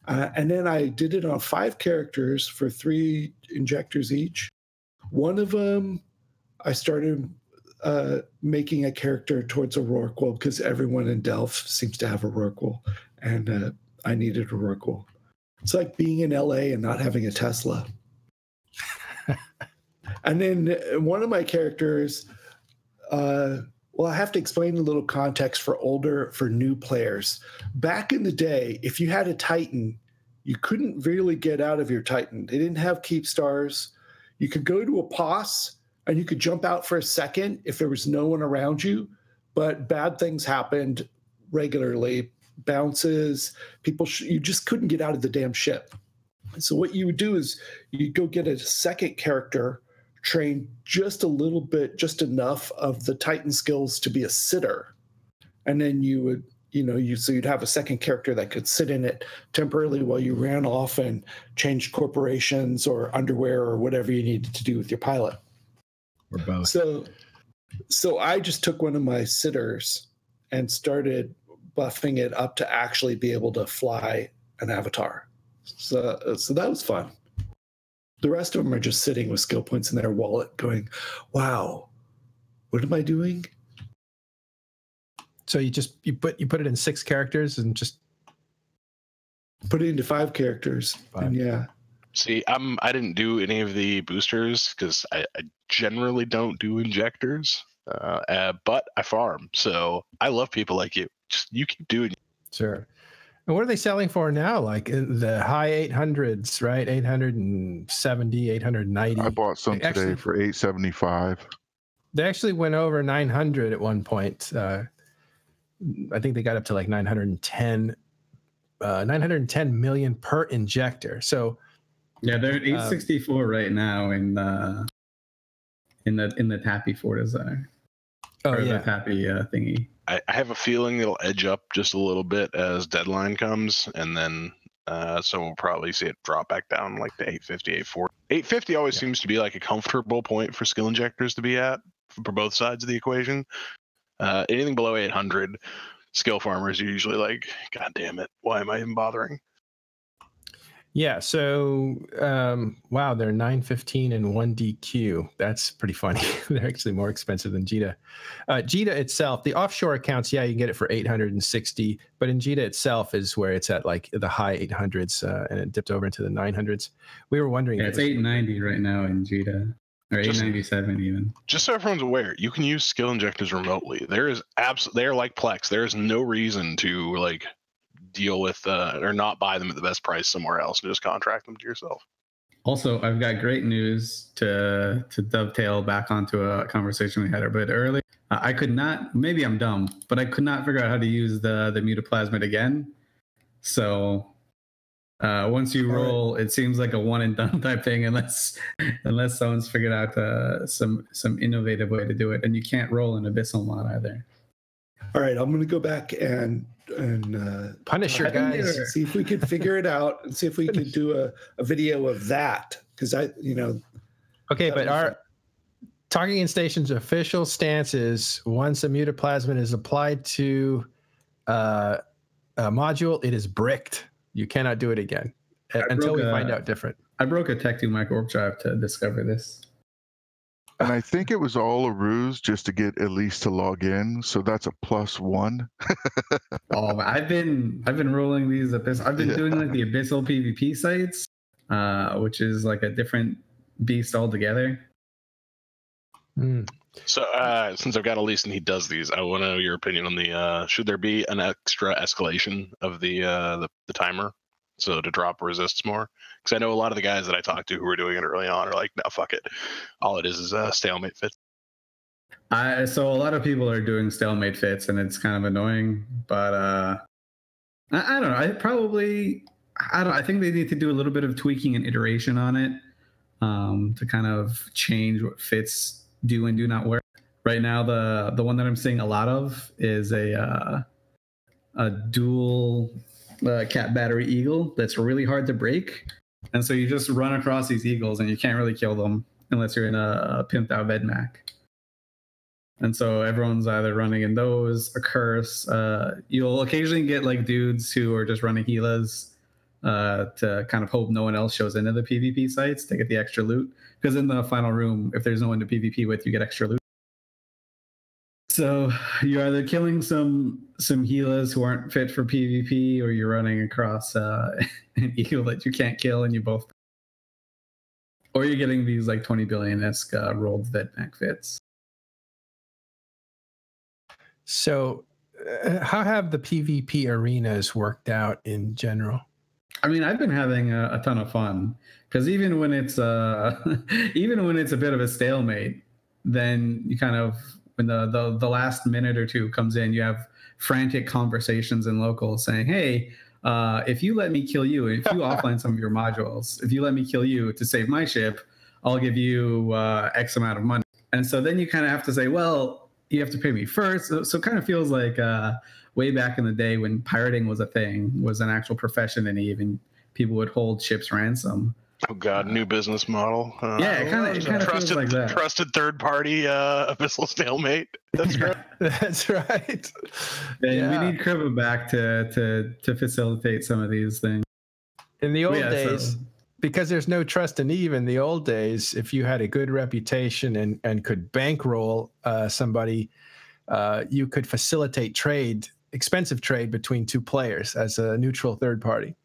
B: And then I did it on 5 characters for 3 injectors each. One of them, I started making a character towards a Rorqual because everyone in Delph seems to have a Rorqual, and I needed a Rorqual. It's like being in LA and not having a Tesla. And then one of my characters, well, I have to explain a little context for new players. Back in the day, if you had a Titan, you couldn't really get out of your Titan. They didn't have keep stars. You could go to a POS and you could jump out for a second if there was no one around you, but bad things happened regularly. Bounces, people, you just couldn't get out of the damn ship. So what you would do is you'd go get a second character, train just a little bit, just enough of the Titan skills to be a sitter. And then you would, so you'd have a second character that could sit in it temporarily while you ran off and changed corporations or underwear or whatever you needed to do with your pilot.
C: Or both.
B: So I just took one of my sitters and started buffing it up to actually be able to fly an avatar. So that was fun. The rest of them are just sitting with skill points in their wallet going, wow, what am I doing?
C: So you put it in 6 characters and just
B: put it into 5 characters.
C: 5.
B: And yeah.
F: See, I didn't do any of the boosters because I generally don't do injectors, but I farm. So I love people like you. You keep doing it.
C: Sure. And what are they selling for now? Like in the high 800s, right? 870, 890.
D: I bought some today for 875.
C: They actually went over 900 at one point. I think they got up to like 910 million per injector. So
E: yeah, they're at 864 right now in the Tappy for design.
C: Oh yeah,
E: the Tappy thingy.
F: I have a feeling it'll edge up just a little bit as deadline comes, and then so we'll probably see it drop back down like to 850, 840. 850 always seems to be like a comfortable point for skill injectors to be at for both sides of the equation. Anything below 800, skill farmers are usually like, God damn it, why am I even bothering?
C: Yeah, so wow, they're 915 and 1 DQ. That's pretty funny. They're actually more expensive than Jita. Jita itself, the offshore accounts, yeah, you can get it for 860, but in Jita itself is where it's at like the high 800s, and it dipped over into the 900s. We were wondering.
E: Yeah, it's 890 right now in Jita, or 897 even.
F: Just so everyone's aware, you can use skill injectors remotely. They're like Plex. There is no reason to like deal with or not buy them at the best price somewhere else and just contract them to yourself.
E: Also, I've got great news to dovetail back onto a conversation we had a bit earlier. I could not, maybe I'm dumb, but I could not figure out how to use the mutaplasmid again. So once you roll, it seems like a one and done type thing, unless someone's figured out some innovative way to do it. And you can't roll an abyssal mod either.
B: All right, I'm going to go back and
C: Punisher guys,
B: see if we could figure it out and see if we could do a video of that, because
C: okay, but our Talking Stations official stance is once a mutaplasmid is applied to a module, it is bricked. You cannot do it again until we find out different.
E: I broke a Tech2 micro warp drive to discover this.
D: And I think it was all a ruse just to get Elise to log in, so that's a +1.
E: Oh, I've been rolling these abyssal. I've been doing like the abyssal PvP sites, which is like a different beast altogether.
F: So since I've got Elise and he does these, I want to know your opinion on the should there be an extra escalation of the timer, so to drop resists more? Because I know a lot of the guys that I talked to who were doing it early on are like, no, fuck it, all it is stalemate fits.
E: So a lot of people are doing stalemate fits, and it's kind of annoying. But I don't know. I think they need to do a little bit of tweaking and iteration on it to kind of change what fits do and do not work. Right now, the one that I'm seeing a lot of is a dual cat battery eagle that's really hard to break, and so you just run across these eagles and you can't really kill them unless you're in a pimped out Vedmak. And so everyone's either running in those, a curse. You'll occasionally get like dudes who are just running Gilas to kind of hope no one else shows into the PvP sites to get the extra loot. Because in the final room, if there's no one to PvP with, you get extra loot. So you're either killing some Gilas who aren't fit for PvP, or you're running across an eagle that you can't kill, and you both. Or you're getting these like 20 billion-esque rolled Vedmak fits.
C: So how have the PvP arenas worked out in general?
E: I mean, I've been having a ton of fun, because even when it's a bit of a stalemate, then you kind of, when the last minute or two comes in, you have frantic conversations in locals saying, hey, if you let me kill you, if you offline some of your modules, if you let me kill you to save my ship, I'll give you X amount of money. And so then you kind of have to say, well, you have to pay me first. So it kind of feels like way back in the day when pirating was a thing, was an actual profession, and even people would hold ships ransom.
F: Oh God, new business model.
E: Yeah, it kind of feels like that.
F: Trusted third party abyssal stalemate. That's right.
C: That's right.
E: And yeah, we need Kriva back to facilitate some of these things.
C: In the old days, because there's no trust in Eve in the old days, if you had a good reputation and could bankroll somebody, you could facilitate trade, expensive trade between two players as a neutral third party.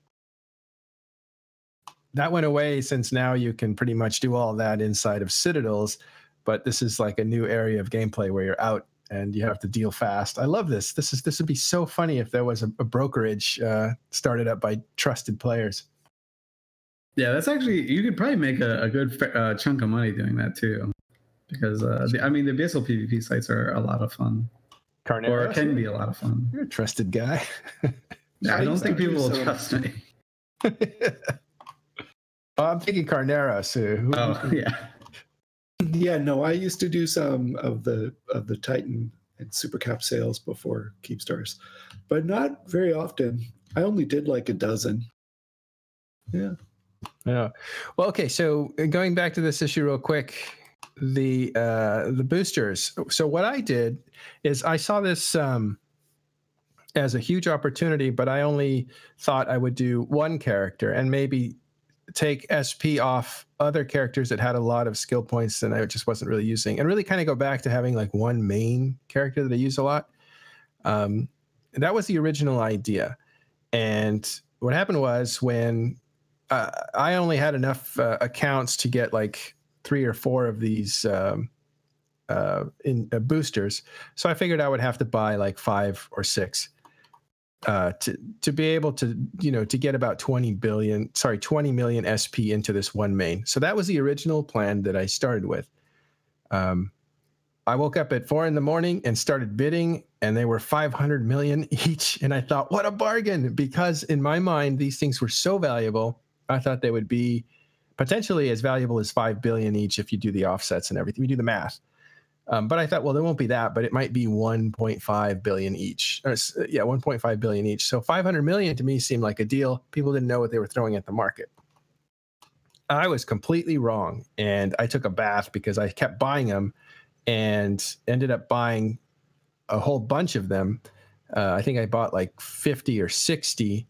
C: That went away, since now you can pretty much do all that inside of Citadels, but this is like a new area of gameplay where you're out and you have to deal fast. I love this. This would be so funny if there was a brokerage started up by trusted players.
E: Yeah, that's actually, you could probably make a good chunk of money doing that too, because I mean, the abyssal PvP sites are a lot of fun.
C: Carneros,
E: or can be a lot of fun.
C: You're a trusted guy.
E: I don't think people will trust me.
C: I'm thinking Carneros.
E: Oh yeah,
B: yeah. No, I used to do some of the Titan and Supercap sales before Keepstars, but not very often. I only did like a dozen. Yeah.
C: Yeah. Well, okay. So going back to this issue real quick, the boosters. So what I did is I saw this as a huge opportunity, but I only thought I would do one character and maybe take SP off other characters that had a lot of skill points and I just wasn't really using, and really kind of go back to having like one main character that I use a lot. That was the original idea. And what happened was, when I only had enough accounts to get like 3 or 4 of these boosters. So I figured I would have to buy like 5 or 6. to be able to, to get about 20 million SP into this one main. So that was the original plan that I started with. I woke up at 4 in the morning and started bidding, and they were 500 million each. And I thought, what a bargain, because in my mind, these things were so valuable. I thought they would be potentially as valuable as 5 billion each if you do the offsets and everything. You do the math. But I thought, well, there won't be that, but it might be 1.5 billion each. 1.5 billion each. So 500 million to me seemed like a deal. People didn't know what they were throwing at the market. I was completely wrong. And I took a bath because I kept buying them and ended up buying a whole bunch of them. I think I bought like 50 or 60.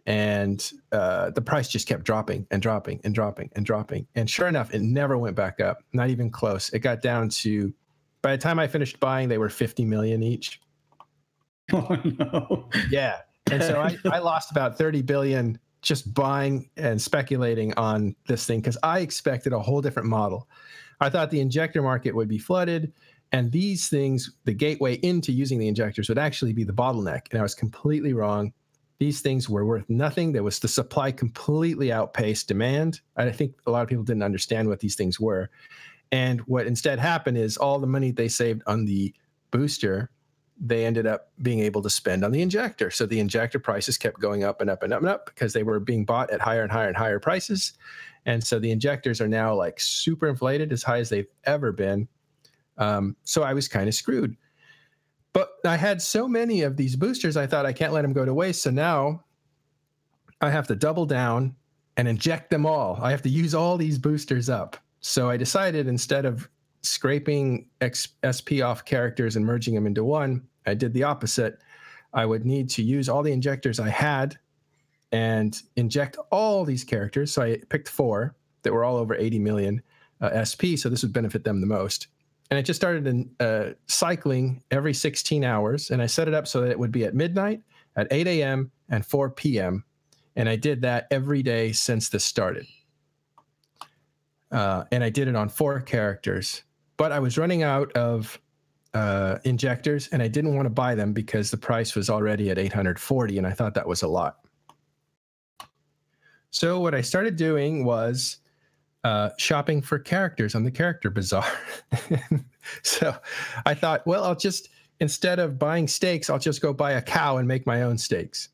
C: And the price just kept dropping and dropping and dropping and dropping. And sure enough, it never went back up, not even close. It got down to, by the time I finished buying, they were 50 million each.
E: Oh, no.
C: Yeah. And so I lost about 30 billion just buying and speculating on this thing because I expected a whole different model. I thought the injector market would be flooded, and these things, the gateway into using the injectors, would actually be the bottleneck. And I was completely wrong. These things were worth nothing. There was the supply completely outpaced demand. I think a lot of people didn't understand what these things were. And what instead happened is all the money they saved on the booster, they ended up being able to spend on the injector. So the injector prices kept going up and up and up and up because they were being bought at higher and higher and higher prices. And so the injectors are now like super inflated, as high as they've ever been. So I was kind of screwed. But I had so many of these boosters, I thought I can't let them go to waste. So now I have to double down and inject them all. I have to use all these boosters up. So I decided, instead of scraping SP off characters and merging them into one, I did the opposite. I would need to use all the injectors I had and inject all these characters. So I picked 4 that were all over 80 million SP. So this would benefit them the most. And it just started in cycling every 16 hours. And I set it up so that it would be at midnight, at 8 a.m., and 4 p.m. And I did that every day since this started. And I did it on 4 characters. But I was running out of injectors, and I didn't want to buy them because the price was already at 840, and I thought that was a lot. So what I started doing was shopping for characters on the Character Bazaar. So I thought, well, I'll just, instead of buying steaks, I'll just go buy a cow and make my own steaks.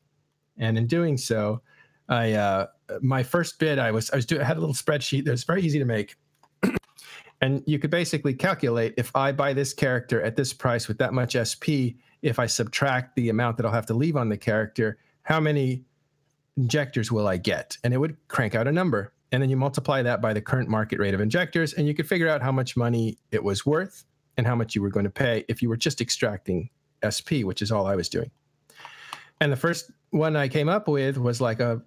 C: And in doing so, my first bid, I had a little spreadsheet that was very easy to make. And you could basically calculate, if I buy this character at this price with that much SP, if I subtract the amount that I'll have to leave on the character, how many injectors will I get? And it would crank out a number. And then you multiply that by the current market rate of injectors, and you could figure out how much money it was worth and how much you were going to pay if you were just extracting SP, which is all I was doing. And the first one I came up with was like a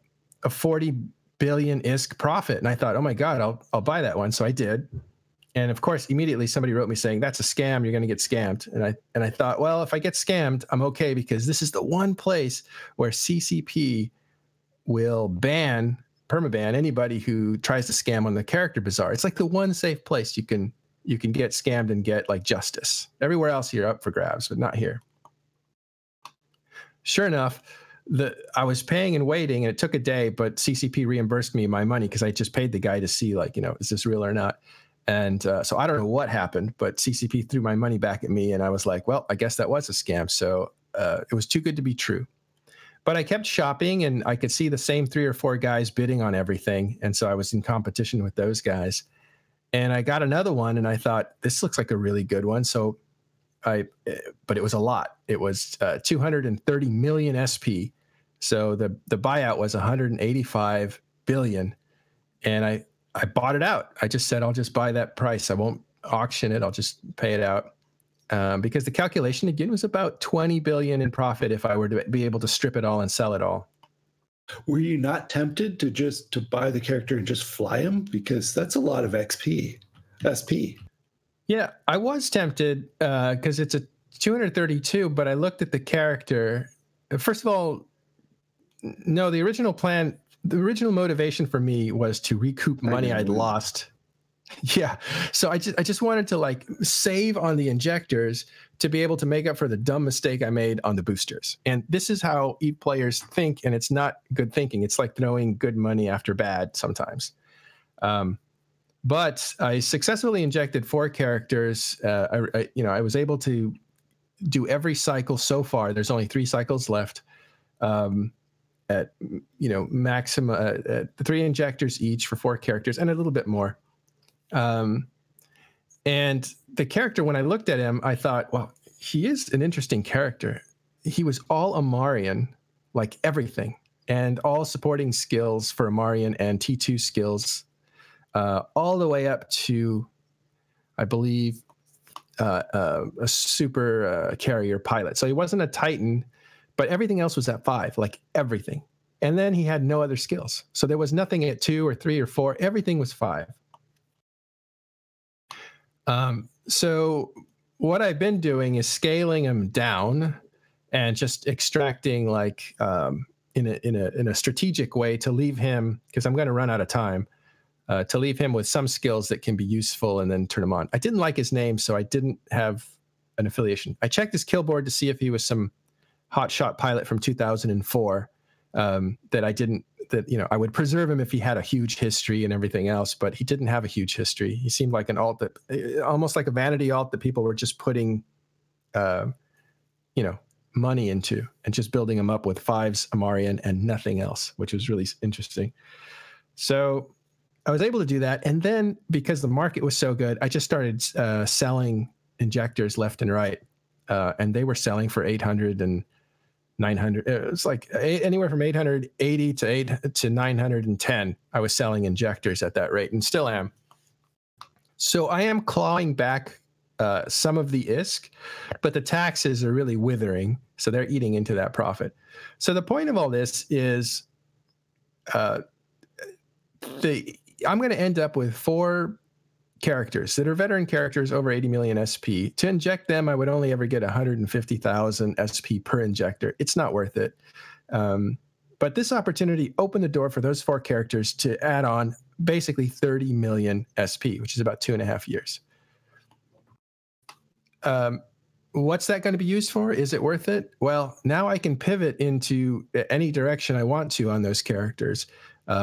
C: 40 billion ISK profit. And I thought, oh my God, I'll buy that one. So I did. And of course, immediately somebody wrote me saying, that's a scam, you're going to get scammed. And I thought, well, if I get scammed, I'm okay, because this is the one place where CCP will permaban anybody who tries to scam on the Character Bazaar. It's like the one safe place you can get scammed and get like justice. Everywhere else you're up for grabs, but not here. Sure enough, I was paying and waiting, and it took a day, but CCP reimbursed me my money because I just paid the guy to see, like, is this real or not? And so I don't know what happened, but CCP threw my money back at me, and I was like, well, I guess that was a scam. So it was too good to be true. But I kept shopping, and I could see the same 3 or 4 guys bidding on everything. And so I was in competition with those guys. And I got another one, and I thought, this looks like a really good one. So but it was a lot. It was 230 million SP. So the buyout was 185 billion. And I bought it out. I just said, I'll just buy that price. I won't auction it. I'll just pay it out. Because the calculation, again, was about 20 billion in profit if I were to be able to strip it all and sell it all.
B: Were you not tempted to buy the character and just fly him? Because that's a lot of SP.
C: Yeah, I was tempted because it's a 232, but I looked at the character. First of all, no, the original plan, the original motivation for me was to recoup money I'd lost Yeah. So I just wanted to like save on the injectors to be able to make up for the dumb mistake I made on the boosters. And this is how EVE players think, and it's not good thinking. It's like throwing good money after bad sometimes. But I successfully injected 4 characters. I was able to do every cycle so far. There's only 3 cycles left. At maximum 3 injectors each for 4 characters and a little bit more. And the character, when I looked at him, I thought, well, he is an interesting character. He was all Amarian, like everything, and all supporting skills for Amarian and T2 skills, all the way up to, I believe, a super carrier pilot. So he wasn't a Titan, but everything else was at 5, like everything. And then he had no other skills. So there was nothing at 2 or 3 or 4. Everything was 5. So what I've been doing is scaling him down and just extracting like in a strategic way to leave him, because I'm going to run out of time, to leave him with some skills that can be useful and then turn him on. I didn't like his name, so I didn't have an affiliation. I checked his kill board to see if he was some hotshot pilot from 2004 I would preserve him if he had a huge history and everything else, but he didn't have a huge history. He seemed like an alt that, almost like a vanity alt that people were just putting, money into and just building him up with 5s Amarian and nothing else, which was really interesting. So I was able to do that. And then because the market was so good, I just started selling injectors left and right. And they were selling for 800 and 900. It was like anywhere from 880 to 910. I was selling injectors at that rate and still am. So I am clawing back some of the ISK, but the taxes are really withering. So they're eating into that profit. So the point of all this is I'm going to end up with 4 characters that are veteran characters over 80 million SP. To inject them, I would only ever get 150,000 SP per injector. It's not worth it. But this opportunity opened the door for those 4 characters to add on basically 30 million SP, which is about 2.5 years. What's that going to be used for? Is it worth it? Well, now I can pivot into any direction I want to on those characters.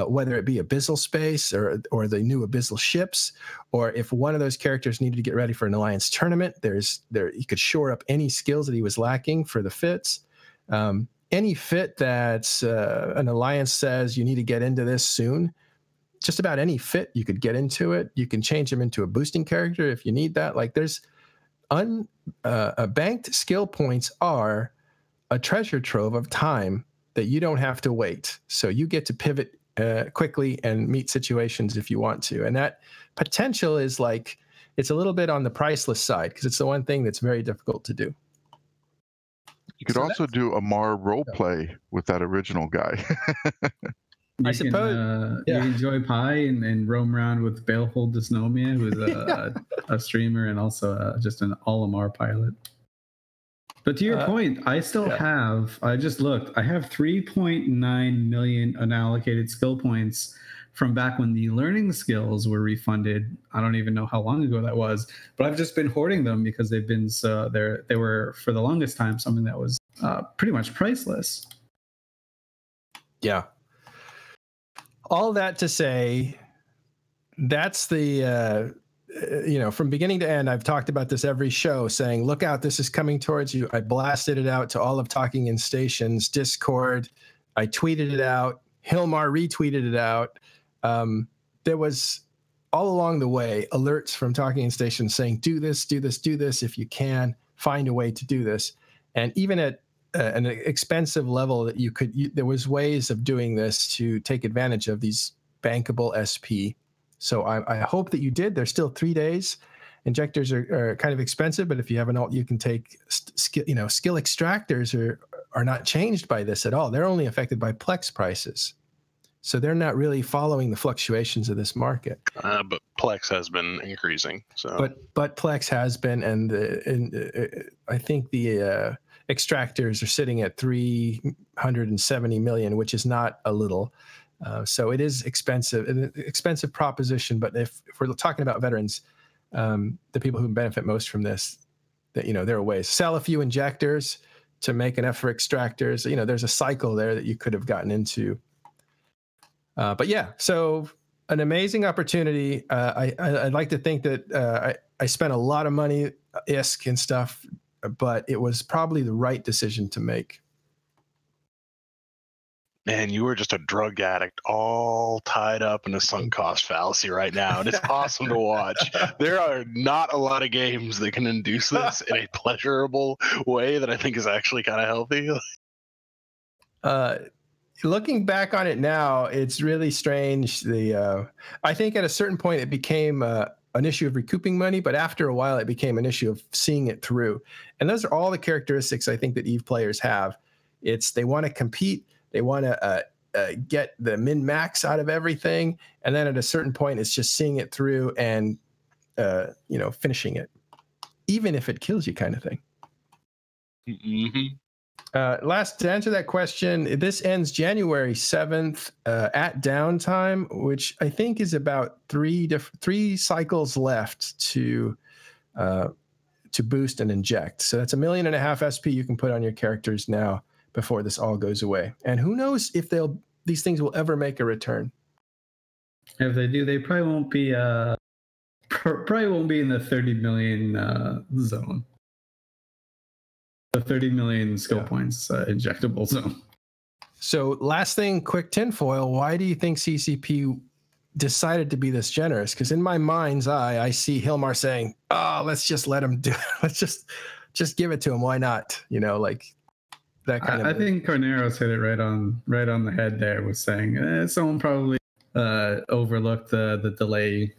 C: Whether it be Abyssal space or the new Abyssal ships, or if one of those characters needed to get ready for an Alliance tournament, he could shore up any skills that he was lacking for the fits. Any fit that an Alliance says you need to get into this soon, just about any fit you could get into it. You can change him into a boosting character if you need that. Like there's banked skill points are a treasure trove of time that you don't have to wait. So you get to pivot quickly and meet situations if you want to. And that potential is like, it's a little bit on the priceless side because it's the one thing that's very difficult to do.
D: You could also do a Mar role play with that original guy.
E: I suppose you can enjoy Pi and roam around with Baleful Dysnomia, who's a streamer and also just an Olimar pilot. But to your point, I still have, I just looked, I have 3.9 million unallocated skill points from back when the learning skills were refunded. I don't even know how long ago that was, but I've just been hoarding them because they've been so they were for the longest time something that was pretty much priceless.
C: Yeah. All that to say, that's the from beginning to end, I've talked about this every show, saying, look out, this is coming towards you. I blasted it out to all of Talking in Stations, Discord. I tweeted it out. Hilmar retweeted it out. There was, all along the way, alerts from Talking in Stations saying, do this, do this, do this. If you can, find a way to do this. And even at an expensive level that there was ways of doing this to take advantage of these bankable SP. So I hope that you did. There's still 3 days. Injectors are kind of expensive, but if you have an alt, you can take skill extractors are not changed by this at all. They're only affected by Plex prices. So they're not really following the fluctuations of this market.
F: But Plex has been increasing. So,
C: but Plex has been, and I think the extractors are sitting at 370 million, which is not a little. So it is expensive, an expensive proposition. But if we're talking about veterans, the people who benefit most from this, that, you know, there are ways. Sell a few injectors to make enough for extractors. You know, there's a cycle there that you could have gotten into. But yeah, so an amazing opportunity. I'd like to think that I spent a lot of money, ISK and stuff, but it was probably the right decision to make.
F: Man, you are just a drug addict all tied up in a sunk cost fallacy right now, and it's awesome to watch. There are not a lot of games that can induce this in a pleasurable way that I think is actually kind of healthy.
C: Looking back on it now, it's really strange. I think at a certain point it became an issue of recouping money, but after a while it became an issue of seeing it through. And those are all the characteristics I think that EVE players have. It's they want to compete. They want to get the min-max out of everything. And then at a certain point, it's just seeing it through and, you know, finishing it, even if it kills you kind of thing.
F: Mm-hmm.
C: Last, to answer that question, this ends January 7th at downtime, which I think is about three cycles left to boost and inject. So that's 1.5 million SP you can put on your characters now before this all goes away. And who knows if these things will ever make a return.
E: If they do, they probably won't be in the 30 million zone. The 30 million skill points injectable zone.
C: So last thing, quick tinfoil. Why do you think CCP decided to be this generous? Because in my mind's eye, I see Hilmar saying, "Oh, let's just let him do it. Let's just give it to him. Why not?" You know, like that kind of.
E: I think Carneros hit it right on the head there with saying someone probably overlooked the delay.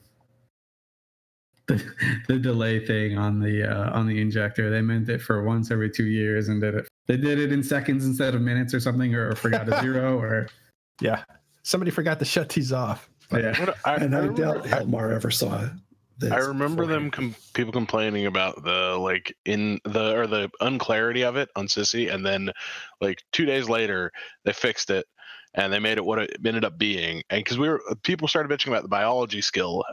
E: The delay thing on the injector. They meant it for once every 2 years and did it. They did it in seconds instead of minutes or something, or forgot a zero, or
C: yeah, somebody forgot to shut these off.
B: Yeah, I doubt Hilmar ever saw this.
F: I remember people complaining about the unclarity of it on Sissy, and then like 2 days later they fixed it. And they made it what it ended up being, and because people started bitching about the biology skill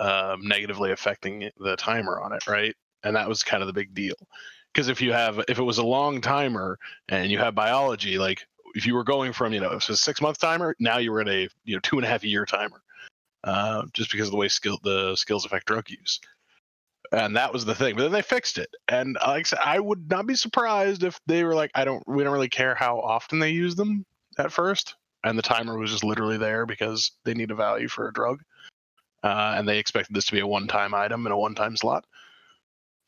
F: negatively affecting the timer on it, right? And that was kind of the big deal, because if it was a long timer and you have biology, like if you were going from a 6-month timer, now you were in a 2.5 year timer, just because of the way the skills affect drug use. And that was the thing, but then they fixed it, and like I said, I would not be surprised if they were like, we don't really care how often they use them at first. And the timer was just literally there because they need a value for a drug. And they expected this to be a one-time item and a one-time slot.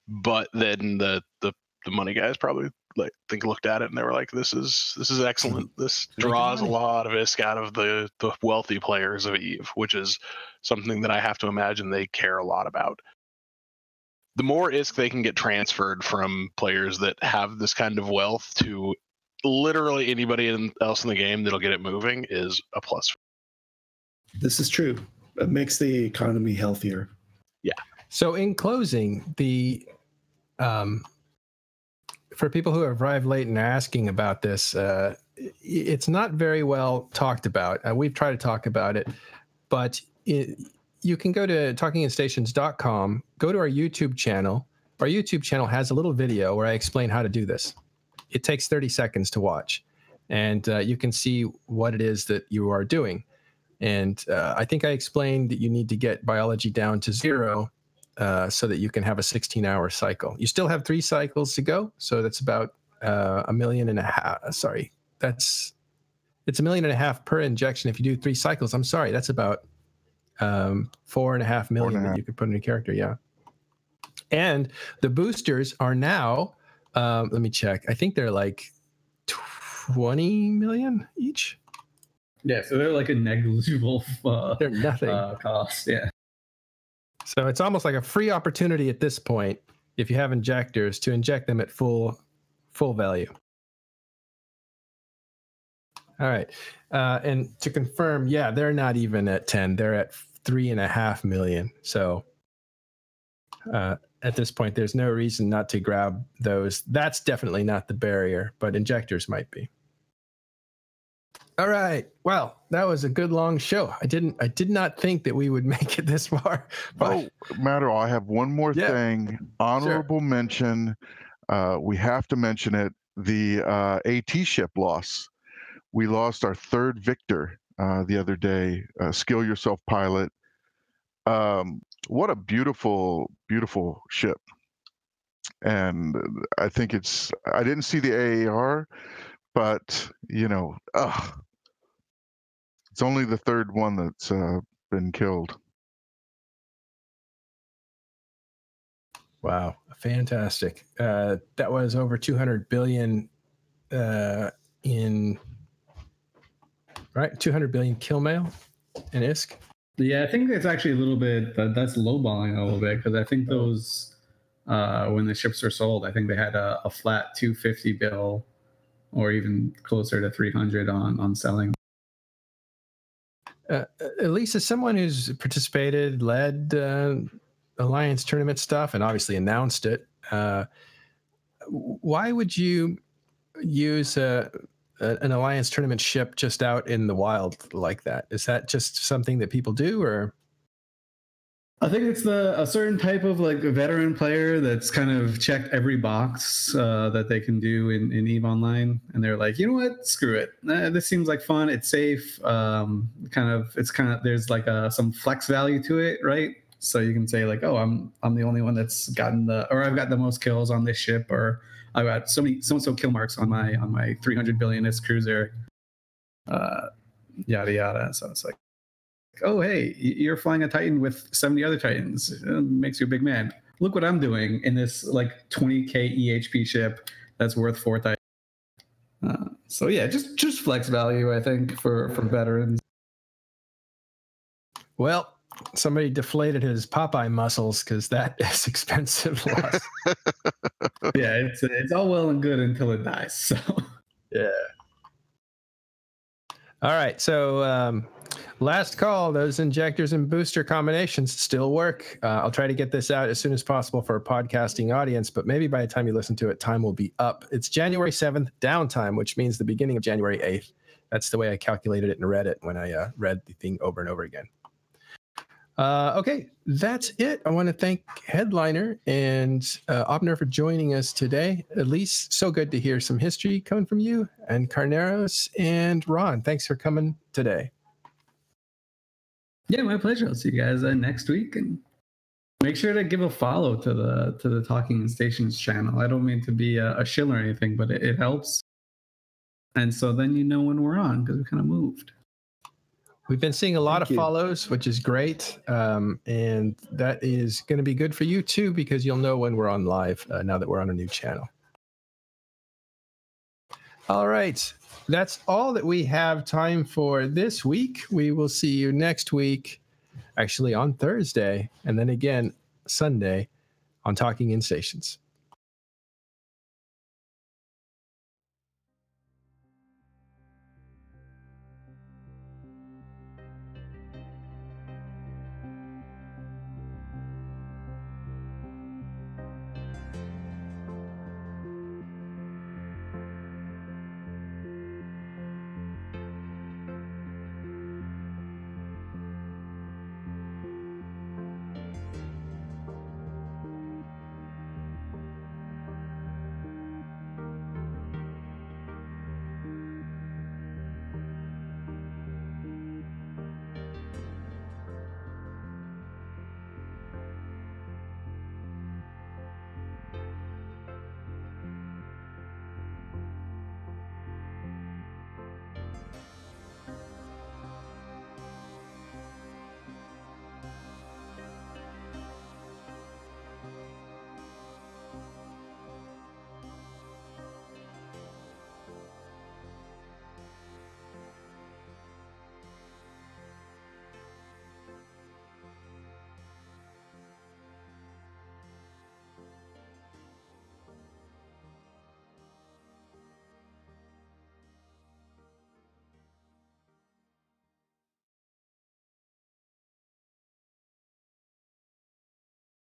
F: But then the money guys probably looked at it and they were like, this is excellent. This draws a lot of ISK out of the wealthy players of EVE, which is something that I have to imagine they care a lot about. The more ISK they can get transferred from players that have this kind of wealth to literally anybody else in the game that'll get it moving is a plus.
B: This is true. It makes the economy healthier.
C: Yeah. So in closing, for people who have arrived late and are asking about this, it's not very well talked about. We've tried to talk about it, but you can go to talkingstations.com, go to our YouTube channel. Our YouTube channel has a little video where I explain how to do this. It takes 30 seconds to watch, and you can see what it is that you are doing. And I think I explained that you need to get biology down to 0 so that you can have a 16-hour cycle. You still have 3 cycles to go, so that's about 1.5 million. Sorry, it's 1.5 million per injection if you do 3 cycles. I'm sorry, that's about 4.5 million that you could put in a character. Yeah, and the boosters are now. Let me check. I think they're like 20 million each.
E: Yeah, so they're like a negligible
C: they're nothing
E: cost. Yeah.
C: So it's almost like a free opportunity at this point, if you have injectors, to inject them at full value. All right. And to confirm, yeah, they're not even at 10. They're at 3.5 million. So at this point, there's no reason not to grab those. That's definitely not the barrier, but injectors might be. All right. Well, that was a good long show. I did not think that we would make it this far. But...
D: Oh, Matterall, I have one more thing. Honorable mention. We have to mention it. The AT ship loss. We lost our third Victor the other day. Skill Yourself pilot. What a beautiful, beautiful ship. And I think I didn't see the AAR, but, you know, it's only the third one that's been killed.
C: Wow, fantastic. That was over 200 billion in, right? 200 billion kill mail in ISK.
E: Yeah, I think it's actually a little bit, that's lowballing a little bit, because I think those, when the ships are sold, I think they had a flat 250 bill or even closer to 300 on selling.
C: Elise, as someone who's participated, led Alliance tournament stuff, and obviously announced it, why would you use an Alliance tournament ship just out in the wild like that? Is that just something that people do, or?
E: I think it's a certain type of like a veteran player that's kind of checked every box that they can do in EVE Online, and they're like, you know what, screw it. This seems like fun. It's safe. There's like some flex value to it, right? So you can say like, oh, I'm the only one that's gotten or I've got the most kills on this ship, or I've got so and so kill marks on my 300 billionist cruiser, yada yada. So it's like, oh, hey, you're flying a Titan with 70 other Titans. It makes you a big man. Look what I'm doing in this like 20k EHP ship that's worth 4 Titans. So yeah, just flex value, I think, for veterans.
C: Well, somebody deflated his Popeye muscles, because that is expensive loss.
E: Yeah, it's all well and good until it dies. So
C: yeah. All right, so last call. Those injectors and booster combinations still work. I'll try to get this out as soon as possible for a podcasting audience, but maybe by the time you listen to it, time will be up. It's January 7th downtime, which means the beginning of January 8th. That's the way I calculated it in Reddit when I read the thing over and over again. Okay, that's it. I want to thank Hedliner and Opner for joining us today. Elise, so good to hear some history coming from you, and Carneros and Ron. Thanks for coming today.
E: Yeah, my pleasure. I'll see you guys next week, and make sure to give a follow to the Talking Stations channel. I don't mean to be a shill or anything, but it helps. And so then you know when we're on, because we kind of moved.
C: We've been seeing a lot of follows, which is great. And that is going to be good for you too, because you'll know when we're on live now that we're on a new channel. All right. That's all that we have time for this week. We will see you next week, actually on Thursday, and then again Sunday on Talking in Stations.